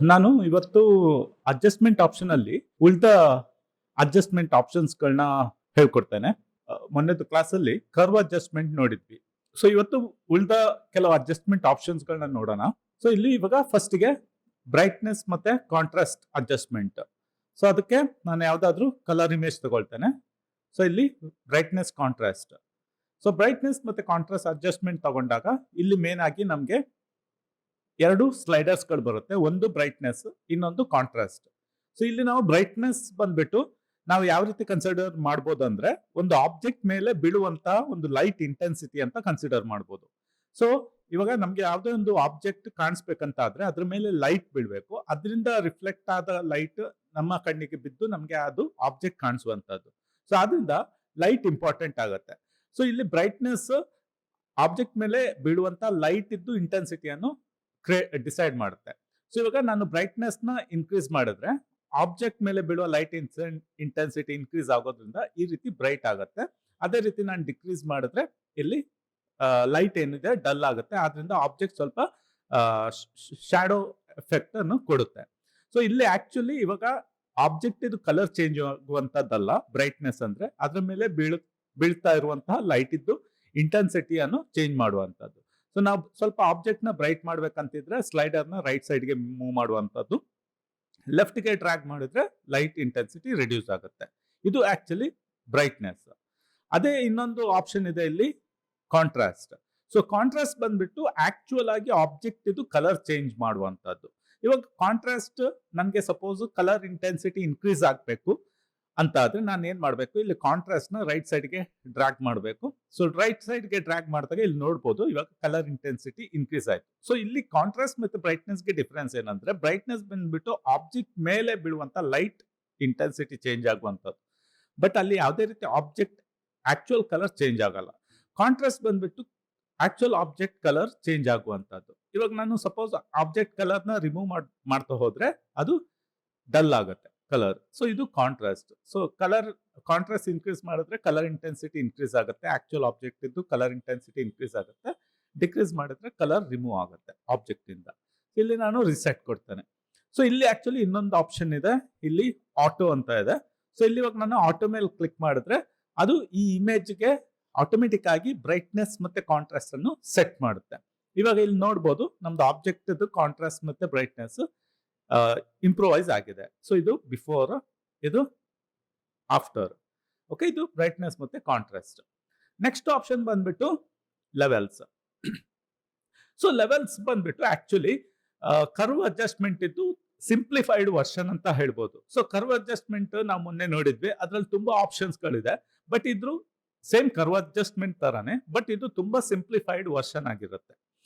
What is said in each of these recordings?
ನಾನು ಇವತ್ತು adjustment option ಅಲ್ಲಿ ಉಳಿದ ಅಡ್ಜಸ್ಟ್‌ಮೆಂಟ್ ಆಪ್ಷನ್ಸ್‌ಗಳನ್ನ ಹೇಳ್ಕೊಡ್ತೇನೆ. ಮೊನ್ನೆದು ಕ್ಲಾಸಲ್ಲಿ ಕರ್ವ್ ಅಡ್ಜಸ್ಟ್‌ಮೆಂಟ್ ನೋಡಿದ್ವಿ. ಸೊ ಇವತ್ತು ಉಳಿದ ಕೆಲವು ಅಡ್ಜಸ್ಟ್‌ಮೆಂಟ್ ಆಪ್ಷನ್ಸ್‌ಗಳನ್ನ ನೋಡೋಣ. ಸೊ ಇಲ್ಲಿ ಇವಾಗ ಫಸ್ಟ್‌ಗೆ ಬ್ರೈಟ್ನೆಸ್ ಮತ್ತೆ ಕಾಂಟ್ರಾಸ್ಟ್ ಅಡ್ಜಸ್ಟ್‌ಮೆಂಟ್. ಸೊ ಅದಕ್ಕೆ ನಾನು ಯಾವ್ದಾದ್ರು ಕಲರ್ ಇಮೇಜ್ ತಗೊಳ್ತೇನೆ. ಸೊ ಇಲ್ಲಿ ಬ್ರೈಟ್ನೆಸ್, ಕಾಂಟ್ರಾಸ್ಟ್. ಸೊ ಬ್ರೈಟ್ನೆಸ್ ಮತ್ತೆ ಕಾಂಟ್ರಾಸ್ಟ್ ಅಡ್ಜಸ್ಟ್‌ಮೆಂಟ್ ತಗೊಂಡಾಗ ಇಲ್ಲಿ ಮೇನ್ ಆಗಿ ನಮ್ಗೆ 2 ಸ್ಲೈಡರ್ಸ್‌ಗಳು ಬರುತ್ತೆ. ಒಂದು ಬ್ರೈಟ್ನೆಸ್, ಇನ್ನೊಂದು ಕಾಂಟ್ರಾಸ್ಟ್. ಸೊ ಇಲ್ಲಿ ನಾವು ಬ್ರೈಟ್ನೆಸ್ ಬಂದ್ಬಿಟ್ಟು ನಾವು ಯಾವ ರೀತಿ ಕನ್ಸಿಡರ್ ಮಾಡ್ಬೋದು ಅಂದ್ರೆ, ಒಂದು ಆಬ್ಜೆಕ್ಟ್ ಮೇಲೆ ಬೀಳುವಂತ ಒಂದು ಲೈಟ್ ಇಂಟೆನ್ಸಿಟಿ ಅಂತ ಕನ್ಸಿಡರ್ ಮಾಡ್ಬೋದು. ಸೊ ಇವಾಗ ನಮ್ಗೆ ಯಾವುದೇ ಒಂದು ಆಬ್ಜೆಕ್ಟ್ ಕಾಣಿಸ್ಬೇಕಂತ ಆದ್ರೆ ಅದ್ರ ಮೇಲೆ ಲೈಟ್ ಬೀಳ್ಬೇಕು. ಅದರಿಂದ ರಿಫ್ಲೆಕ್ಟ್ ಆದ ಲೈಟ್ ನಮ್ಮ ಕಣ್ಣಿಗೆ ಬಿದ್ದು ನಮ್ಗೆ ಅದು ಆಬ್ಜೆಕ್ಟ್ ಕಾಣಿಸುವಂತದ್ದು. ಸೊ ಆದ್ರಿಂದ ಲೈಟ್ ಇಂಪಾರ್ಟೆಂಟ್ ಆಗುತ್ತೆ. ಸೊ ಇಲ್ಲಿ ಬ್ರೈಟ್ನೆಸ್ ಆಬ್ಜೆಕ್ಟ್ ಮೇಲೆ ಬೀಳುವಂತ ಲೈಟ್ ಇದ್ದು ಇಂಟೆನ್ಸಿಟಿಯನ್ನು ಡಿಸೈಡ್ ಮಾಡುತ್ತೆ. ಸೊ ಇವಾಗ ನಾನು ಬ್ರೈಟ್ನೆಸ್ ನ ಇನ್ಕ್ರೀಸ್ ಮಾಡಿದ್ರೆ ಆಬ್ಜೆಕ್ಟ್ ಮೇಲೆ ಬೀಳುವ ಲೈಟ್ ಇಂಟೆನ್ಸಿಟಿ ಇನ್ಕ್ರೀಸ್ ಆಗೋದ್ರಿಂದ ಈ ರೀತಿ ಬ್ರೈಟ್ ಆಗುತ್ತೆ. ಅದೇ ರೀತಿ ನಾನು ಡಿಕ್ರೀಸ್ ಮಾಡಿದ್ರೆ ಇಲ್ಲಿ ಲೈಟ್ ಏನಿದೆ ಡಲ್ ಆಗುತ್ತೆ. ಆದ್ರಿಂದ ಆಬ್ಜೆಕ್ಟ್ ಸ್ವಲ್ಪ ಶಾಡೋ ಎಫೆಕ್ಟ್ ಅನ್ನು ಕೊಡುತ್ತೆ. ಸೊ ಇಲ್ಲಿ ಆಕ್ಚುಲಿ ಇವಾಗ ಆಬ್ಜೆಕ್ಟ್ ಇದು ಕಲರ್ ಚೇಂಜ್ ಆಗುವಂತದ್ದಲ್ಲ ಬ್ರೈಟ್ನೆಸ್ ಅಂದ್ರೆ, ಅದ್ರ ಮೇಲೆ ಬೀಳ್ತಾ ಇರುವಂತಹ ಲೈಟ್ ಇದ್ದು ಇಂಟೆನ್ಸಿಟಿಯನ್ನು ಚೇಂಜ್ ಮಾಡುವಂತದ್ದು. ಸೊ ನಾವು ಸ್ವಲ್ಪ ಆಬ್ಜೆಕ್ಟ್ ನ ಬ್ರೈಟ್ ಮಾಡ್ಬೇಕಂತಿದ್ರೆ ಸ್ಲೈಡರ್ ನ ರೈಟ್ ಸೈಡ್ ಗೆ ಮೂವ್ ಮಾಡುವಂತದ್ದು. ಲೆಫ್ಟ್ ಗೆ ಡ್ರ್ಯಾಗ್ ಮಾಡಿದ್ರೆ ಲೈಟ್ ಇಂಟೆನ್ಸಿಟಿ ರಿಡ್ಯೂಸ್ ಆಗುತ್ತೆ. ಇದು ಆಕ್ಚುಲಿ ಬ್ರೈಟ್ನೆಸ್. ಅದೇ ಇನ್ನೊಂದು ಆಪ್ಷನ್ ಇದೆ ಇಲ್ಲಿ ಕಾಂಟ್ರಾಸ್ಟ್. ಸೊ ಕಾಂಟ್ರಾಸ್ಟ್ ಬಂದ್ಬಿಟ್ಟು ಆಕ್ಚುಯಲ್ ಆಗಿ ಆಬ್ಜೆಕ್ಟ್ ಇದು ಕಲರ್ ಚೇಂಜ್ ಮಾಡುವಂತದ್ದು. ಇವಾಗ ಕಾಂಟ್ರಾಸ್ಟ್ ನನ್ಗೆ ಸಪೋಸ್ ಕಲರ್ ಇಂಟೆನ್ಸಿಟಿ ಇನ್ಕ್ರೀಸ್ ಆಗ್ಬೇಕು ಅಂತ ಆದ್ರೆ ನಾನು ಏನ್ ಮಾಡ್ಬೇಕು, ಇಲ್ಲಿ ಕಾಂಟ್ರಾಸ್ಟ್ ನ ರೈಟ್ ಸೈಡ್ ಗೆ ಡ್ರ್ಯಾಗ್ ಮಾಡಬೇಕು. ಸೊ ರೈಟ್ ಸೈಡ್ ಗೆ ಡ್ರ್ಯಾಗ್ ಮಾಡಿದಾಗ ಇಲ್ಲಿ ನೋಡಬಹುದು ಇವಾಗ ಕಲರ್ ಇಂಟೆನ್ಸಿಟಿ ಇನ್ಕ್ರೀಸ್ ಆಯ್ತು. ಸೊ ಇಲ್ಲಿ ಕಾಂಟ್ರಾಸ್ಟ್ ಮತ್ತೆ ಬ್ರೈಟ್ನೆಸ್ ಗೆ ಡಿಫರೆನ್ಸ್ ಏನಂದ್ರೆ, ಬ್ರೈಟ್ನೆಸ್ ಬಂದ್ಬಿಟ್ಟು ಆಬ್ಜೆಕ್ಟ್ ಮೇಲೆ ಬೀಳುವಂತ ಲೈಟ್ ಇಂಟೆನ್ಸಿಟಿ ಚೇಂಜ್ ಆಗುವಂತದ್ದು. ಬಟ್ ಅಲ್ಲಿ ಯಾವುದೇ ರೀತಿ ಆಬ್ಜೆಕ್ಟ್ ಆಕ್ಚುಯಲ್ ಕಲರ್ ಚೇಂಜ್ ಆಗಲ್ಲ. ಕಾಂಟ್ರಾಸ್ಟ್ ಬಂದ್ಬಿಟ್ಟು ಆಕ್ಚುಯಲ್ ಆಬ್ಜೆಕ್ಟ್ ಕಲರ್ ಚೇಂಜ್ ಆಗುವಂತದ್ದು. ಇವಾಗ ನಾನು ಸಪೋಸ್ ಆಬ್ಜೆಕ್ಟ್ ಕಲರ್ ನ ರಿಮೂವ್ ಮಾಡ್ತಾ ಹೋದ್ರೆ ಅದು ಡಲ್ ಆಗುತ್ತೆ ಕಲರ್. ಸೊ ಇದು ಕಾಂಟ್ರಾಸ್ಟ್. ಸೊ ಕಾಂಟ್ರಾಸ್ಟ್ ಇನ್ಕ್ರೀಸ್ ಮಾಡಿದ್ರೆ ಕಲರ್ ಇಂಟೆನ್ಸಿಟಿ ಇನ್ಕ್ರೀಸ್ ಆಗುತ್ತೆ. ಆಕ್ಚುಯಲ್ ಆಬ್ಜೆಕ್ಟ್ ಇದ್ದು ಕಲರ್ ಇಂಟೆನ್ಸಿಟಿ ಇನ್ಕ್ರೀಸ್ ಆಗುತ್ತೆ. ಡಿಕ್ರೀಸ್ ಮಾಡಿದ್ರೆ ಕಲರ್ ರಿಮೂವ್ ಆಗುತ್ತೆ ಆಬ್ಜೆಕ್ಟ್ ಇಂದ. ಇಲ್ಲಿ ನಾನು ರಿಸೆಟ್ ಕೊಡ್ತೇನೆ. ಸೊ ಇಲ್ಲಿ ಆಕ್ಚುಲಿ ಇನ್ನೊಂದು ಆಪ್ಷನ್ ಇದೆ, ಇಲ್ಲಿ ಆಟೋ ಅಂತ ಇದೆ. ಸೊ ಇಲ್ಲಿ ಇವಾಗ ನಾನು ಆಟೋ ಮೇಲೆ ಕ್ಲಿಕ್ ಮಾಡಿದ್ರೆ ಅದು ಈ ಇಮೇಜ್ಗೆ ಆಟೋಮೆಟಿಕ್ ಆಗಿ ಬ್ರೈಟ್ನೆಸ್ ಮತ್ತೆ ಕಾಂಟ್ರಾಸ್ಟ್ ಅನ್ನು ಸೆಟ್ ಮಾಡುತ್ತೆ. ಇವಾಗ ಇಲ್ಲಿ ನೋಡಬಹುದು ನಮ್ದು ಆಬ್ಜೆಕ್ಟ್ ಕಾಂಟ್ರಾಸ್ಟ್ ಮತ್ತೆ ಬ್ರೈಟ್ನೆಸ್ ಇಂಪ್ರೂವೈಸ್ ಆಗಿದೆ. ಸೊ ಇದು ಬಿಫೋರ್, ಇದು ಆಫ್ಟರ್. ಓಕೆ, ಇದು ಬ್ರೈಟ್ನೆಸ್ ಮತ್ತೆ ಕಾಂಟ್ರಾಸ್ಟ್. ನೆಕ್ಸ್ಟ್ ಆಪ್ಷನ್ ಬಂದ್ಬಿಟ್ಟು ಲೆವೆಲ್ಸ್. ಸೊ ಲೆವೆಲ್ಸ್ ಬಂದ್ಬಿಟ್ಟು ಆಕ್ಚುಲಿ ಕರ್ವ್ ಅಡ್ಜಸ್ಟ್ಮೆಂಟ್ ಇದ್ದು ಸಿಂಪ್ಲಿಫೈಡ್ ವರ್ಷನ್ ಅಂತ ಹೇಳ್ಬೋದು. ಸೊ ಕರ್ವ್ ಅಡ್ಜಸ್ಟ್ಮೆಂಟ್ ನಾವು ಮೊನ್ನೆ ನೋಡಿದ್ವಿ, ಅದ್ರಲ್ಲಿ ತುಂಬಾ ಆಪ್ಷನ್ಸ್ ಗಳಿದೆ. ಬಟ್ ಇದ್ರು ಸೇಮ್ ಕರ್ವ್ ಅಡ್ಜಸ್ಟ್ಮೆಂಟ್ ತರಾನೇ, ಬಟ್ ಇದು ತುಂಬಾ ಸಿಂಪ್ಲಿಫೈಡ್ ವರ್ಷನ್ ಆಗಿರುತ್ತೆ.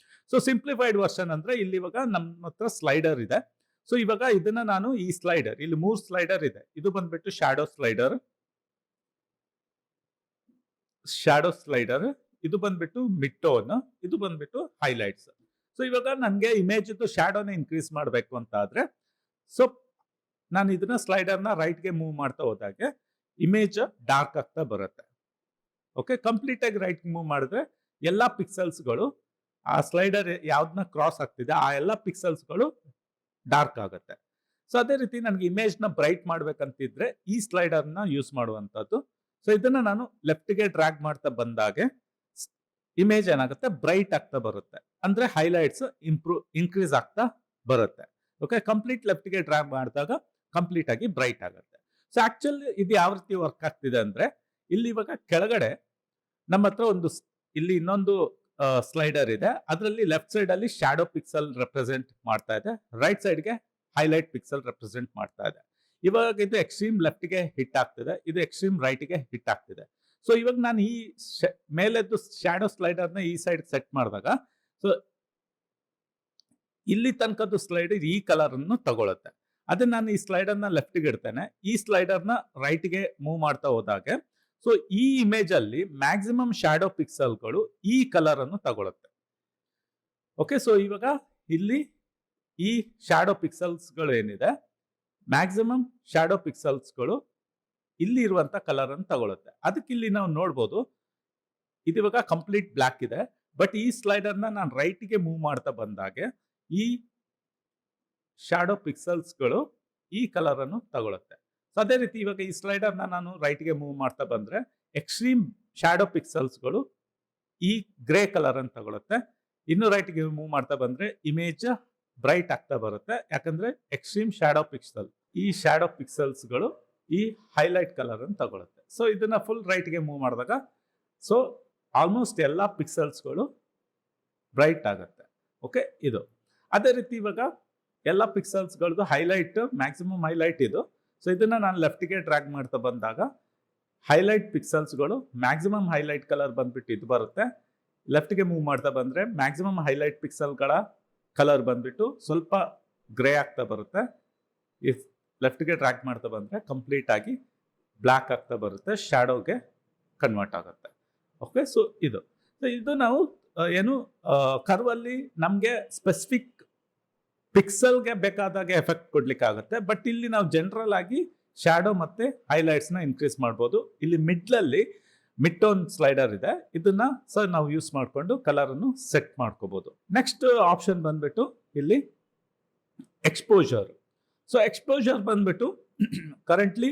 ಸೊ ಸಿಂಪ್ಲಿಫೈಡ್ ವರ್ಷನ್ ಅಂದ್ರೆ ಇಲ್ಲಿ ಇವಾಗ ನಮ್ಮ ಹತ್ರ ಸ್ಲೈಡರ್ ಇದೆ. ಸೊ ಇವಾಗ ಇದನ್ನ ನಾನು ಈ ಸ್ಲೈಡರ್, ಇಲ್ಲಿ 3 ಸ್ಲೈಡರ್ ಇದೆ. ಇದು ಬಂದ್ಬಿಟ್ಟು ಶಾಡೋ ಸ್ಲೈಡರ್, ಇದು ಬಂದ್ಬಿಟ್ಟು ಮಿಡ್ ಟೋನ್, ಇದು ಬಂದ್ಬಿಟ್ಟು ಹೈಲೈಟ್ಸ್. ಸೊ ಇವಾಗ ನನಗೆ ಇಮೇಜ್ ಶಾಡೋನ ಇನ್ಕ್ರೀಸ್ ಮಾಡಬೇಕು ಅಂತ ಆದ್ರೆ, ಸೊ ನಾನು ಇದನ್ನ ಸ್ಲೈಡರ್ ನ ರೈಟ್ ಗೆ ಮೂವ್ ಮಾಡ್ತಾ ಹೋದಾಗೆ ಇಮೇಜ್ ಡಾರ್ಕ್ ಆಗ್ತಾ ಬರುತ್ತೆ. ಓಕೆ, ಕಂಪ್ಲೀಟ್ ಆಗಿ ರೈಟ್ ಮೂವ್ ಮಾಡಿದ್ರೆ ಎಲ್ಲಾ ಪಿಕ್ಸೆಲ್ಸ್ಗಳು ಆ ಸ್ಲೈಡರ್ ಯಾವ್ದನ್ನ ಕ್ರಾಸ್ ಆಗ್ತಿದೆ ಆ ಎಲ್ಲಾ ಪಿಕ್ಸೆಲ್ಸ್ಗಳು ಡಾರ್ಕ್ ಆಗುತ್ತೆ. ಸೊ ಅದೇ ರೀತಿ ನನಗೆ ಇಮೇಜ್ ನ ಬ್ರೈಟ್ ಮಾಡ್ಬೇಕಂತಿದ್ರೆ ಈ ಸ್ಲೈಡರ್ ನ ಯೂಸ್ ಮಾಡುವಂತದ್ದು. ಸೊ ಇದನ್ನ ನಾನು ಲೆಫ್ಟ್ ಗೆ ಡ್ರ್ಯಾಗ್ ಮಾಡ್ತಾ ಬಂದಾಗೆ ಇಮೇಜ್ ಏನಾಗುತ್ತೆ, ಬ್ರೈಟ್ ಆಗ್ತಾ ಬರುತ್ತೆ. ಅಂದ್ರೆ ಹೈಲೈಟ್ಸ್ ಇನ್ಕ್ರೀಸ್ ಆಗ್ತಾ ಬರುತ್ತೆ. ಓಕೆ, ಕಂಪ್ಲೀಟ್ ಲೆಫ್ಟ್ ಗೆ ಡ್ರ್ಯಾಗ್ ಮಾಡಿದಾಗ ಕಂಪ್ಲೀಟ್ ಆಗಿ ಬ್ರೈಟ್ ಆಗುತ್ತೆ. ಸೊ ಆಕ್ಚುಲಿ ಇದು ಯಾವ ರೀತಿ ವರ್ಕ್ ಆಗ್ತಿದೆ ಅಂದ್ರೆ, ಇಲ್ಲಿ ಇವಾಗ ಕೆಳಗಡೆ ನಮ್ಮ ಹತ್ರ ಇಲ್ಲಿ ಇನ್ನೊಂದು ಸ್ಲೈಡರ್ ಇದೆ. ಅದರಲ್ಲಿ ಲೆಫ್ಟ್ ಸೈಡ್ ಅಲ್ಲಿ ಶಾಡೋ ಪಿಕ್ಸೆಲ್ ರೆಪ್ರೆಸೆಂಟ್ ಮಾಡ್ತಾ ಇದೆ, ರೈಟ್ ಸೈಡ್ ಗೆ ಹೈಲೈಟ್ ಪಿಕ್ಸೆಲ್ ರೆಪ್ರೆಸೆಂಟ್ ಮಾಡ್ತಾ ಇದೆ. ಇವಾಗ ಇದು ಎಕ್ಸ್ಟ್ರೀಮ್ ಲೆಫ್ಟ್ ಗೆ ಹಿಟ್ ಆಗ್ತಿದೆ, ಇದು ಎಕ್ಸ್ಟ್ರೀಮ್ ರೈಟ್ ಗೆ ಹಿಟ್ ಆಗ್ತಿದೆ. ಸೊ ಇವಾಗ ನಾನು ಈ ಮೇಲೆದ್ದು ಶಾಡೋ ಸ್ಲೈಡರ್ ನ ಈ ಸೈಡ್ ಸೆಟ್ ಮಾಡಿದಾಗ, ಸೊ ಇಲ್ಲಿ ತನಕದ್ದು ಸ್ಲೈಡರ್ ಈ ಕಲರ್ ಅನ್ನು ತಗೊಳುತ್ತೆ. ಅದೇ ನಾನು ಈ ಸ್ಲೈಡರ್ ನ ಲೆಫ್ಟ್ ಗೆ ಇಡ್ತೇನೆ, ಈ ಸ್ಲೈಡರ್ ನ ರೈಟ್ ಗೆ ಮೂವ್ ಮಾಡ್ತಾ ಹೋದಾಗೆ ಸೊ ಈ ಇಮೇಜ್ ಅಲ್ಲಿ ಮ್ಯಾಕ್ಸಿಮಮ್ ಶಾಡೋ ಪಿಕ್ಸೆಲ್ಗಳು ಈ ಕಲರ್ ಅನ್ನು ತಗೊಳುತ್ತೆ. ಓಕೆ, ಸೊ ಇವಾಗ ಇಲ್ಲಿ ಈ ಶಾಡೋ ಪಿಕ್ಸೆಲ್ಸ್ಗಳು ಏನಿದೆ, ಮ್ಯಾಕ್ಸಿಮಮ್ ಶಾಡೋ ಪಿಕ್ಸೆಲ್ಸ್ಗಳು ಇಲ್ಲಿ ಇರುವಂತ ಕಲರ್ ಅನ್ನು ತಗೊಳುತ್ತೆ. ಅದಕ್ಕೆ ಇಲ್ಲಿ ನಾವು ನೋಡ್ಬೋದು ಇದು ಇವಾಗ ಕಂಪ್ಲೀಟ್ ಬ್ಲಾಕ್ ಇದೆ. ಬಟ್ ಈ ಸ್ಲೈಡರ್ ನ ನಾನು ರೈಟ್ ಗೆ ಮೂವ್ ಮಾಡ್ತಾ ಬಂದಾಗೆ ಈ ಶಾಡೋ ಪಿಕ್ಸೆಲ್ಸ್ಗಳು ಈ ಕಲರ್ ಅನ್ನು ತಗೊಳುತ್ತೆ. ಸೊ ಅದೇ ರೀತಿ ಇವಾಗ ಈ ಸ್ಲೈಡರ್ನ ನಾನು ರೈಟ್ಗೆ ಮೂವ್ ಮಾಡ್ತಾ ಬಂದ್ರೆ ಎಕ್ಸ್ಟ್ರೀಮ್ ಶಾಡೋ ಪಿಕ್ಸೆಲ್ಸ್ಗಳು ಈ ಗ್ರೇ ಕಲರ್ ಅನ್ನು ತಗೊಳುತ್ತೆ. ಇನ್ನು ರೈಟ್ಗೆ ಮೂವ್ ಮಾಡ್ತಾ ಬಂದ್ರೆ ಇಮೇಜ್ ಬ್ರೈಟ್ ಆಗ್ತಾ ಬರುತ್ತೆ, ಯಾಕಂದ್ರೆ ಎಕ್ಸ್ಟ್ರೀಮ್ ಶಾಡೋ ಪಿಕ್ಸೆಲ್ ಈ ಶಾಡೋ ಪಿಕ್ಸೆಲ್ಸ್ಗಳು ಈ ಹೈಲೈಟ್ ಕಲರ್ ಅನ್ನು ತಗೊಳುತ್ತೆ. ಸೊ ಇದನ್ನ ಫುಲ್ ರೈಟ್ಗೆ ಮೂವ್ ಮಾಡಿದಾಗ ಸೊ ಆಲ್ಮೋಸ್ಟ್ ಎಲ್ಲ ಪಿಕ್ಸೆಲ್ಸ್ಗಳು ಬ್ರೈಟ್ ಆಗುತ್ತೆ. ಓಕೆ, ಇದು ಅದೇ ರೀತಿ ಇವಾಗ ಎಲ್ಲ ಪಿಕ್ಸೆಲ್ಸ್ಗಳದ್ದು ಹೈಲೈಟ್ ಮ್ಯಾಕ್ಸಿಮಮ್ ಹೈಲೈಟ್ ಇದು. ಸೊ ಇದನ್ನ ನಾನು ಲೆಫ್ಟ್ಗೆ ಡ್ರ್ಯಾಗ್ ಮಾಡ್ತಾ ಬಂದಾಗ ಹೈಲೈಟ್ ಪಿಕ್ಸೆಲ್ಸ್ಗಳು ಮ್ಯಾಕ್ಸಿಮಮ್ ಹೈಲೈಟ್ ಕಲರ್ ಬಂದ್ಬಿಟ್ಟು ಇದು ಬರುತ್ತೆ. ಲೆಫ್ಟ್ಗೆ ಮೂವ್ ಮಾಡ್ತಾ ಬಂದ್ರೆ ಮ್ಯಾಕ್ಸಿಮಮ್ ಹೈಲೈಟ್ ಪಿಕ್ಸೆಲ್ಗಳ ಕಲರ್ ಬಂದ್ಬಿಟ್ಟು ಸ್ವಲ್ಪ ಗ್ರೇ ಆಗ್ತಾ ಬರುತ್ತೆ. ಇಫ್ ಲೆಫ್ಟ್ಗೆ ಡ್ರ್ಯಾಗ್ ಮಾಡ್ತಾ ಬಂದ್ರೆ ಕಂಪ್ಲೀಟ್ ಆಗಿ ಬ್ಲ್ಯಾಕ್ ಆಗ್ತಾ ಬರುತ್ತೆ, ಶಾಡೋಗೆ ಕನ್ವರ್ಟ್ ಆಗುತ್ತೆ. ಓಕೆ, ಸೊ ಇದು ನಾವು ಏನು ಕರ್ವಲ್ಲಿ ನಮಗೆ ಸ್ಪೆಸಿಫಿಕ್ ಪಿಕ್ಸೆಲ್ಗೆ ಬೇಕಾದಾಗೆ ಎಫೆಕ್ಟ್ ಕೊಡ್ಲಿಕ್ಕೆ ಆಗುತ್ತೆ. ಬಟ್ ಇಲ್ಲಿ ನಾವು ಜನರಲ್ ಆಗಿ ಶಾಡೋ ಮತ್ತೆ ಹೈಲೈಟ್ಸ್ನ ಇನ್ಕ್ರೀಸ್ ಮಾಡ್ಬೋದು. ಇಲ್ಲಿ ಮಿಡ್ಲಲ್ಲಿ ಮಿಡ್ ಟೋನ್ ಸ್ಲೈಡರ್ ಇದೆ, ಇದನ್ನ ಸರ್ ನಾವು ಯೂಸ್ ಮಾಡಿಕೊಂಡು ಕಲರ್ ಅನ್ನು ಸೆಟ್ ಮಾಡ್ಕೋಬಹುದು. ನೆಕ್ಸ್ಟ್ ಆಪ್ಷನ್ ಬಂದ್ಬಿಟ್ಟು ಇಲ್ಲಿ ಎಕ್ಸ್ಪೋಜರ್. ಸೊ ಎಕ್ಸ್ಪೋಜರ್ ಬಂದ್ಬಿಟ್ಟು ಕರೆಂಟ್ಲಿ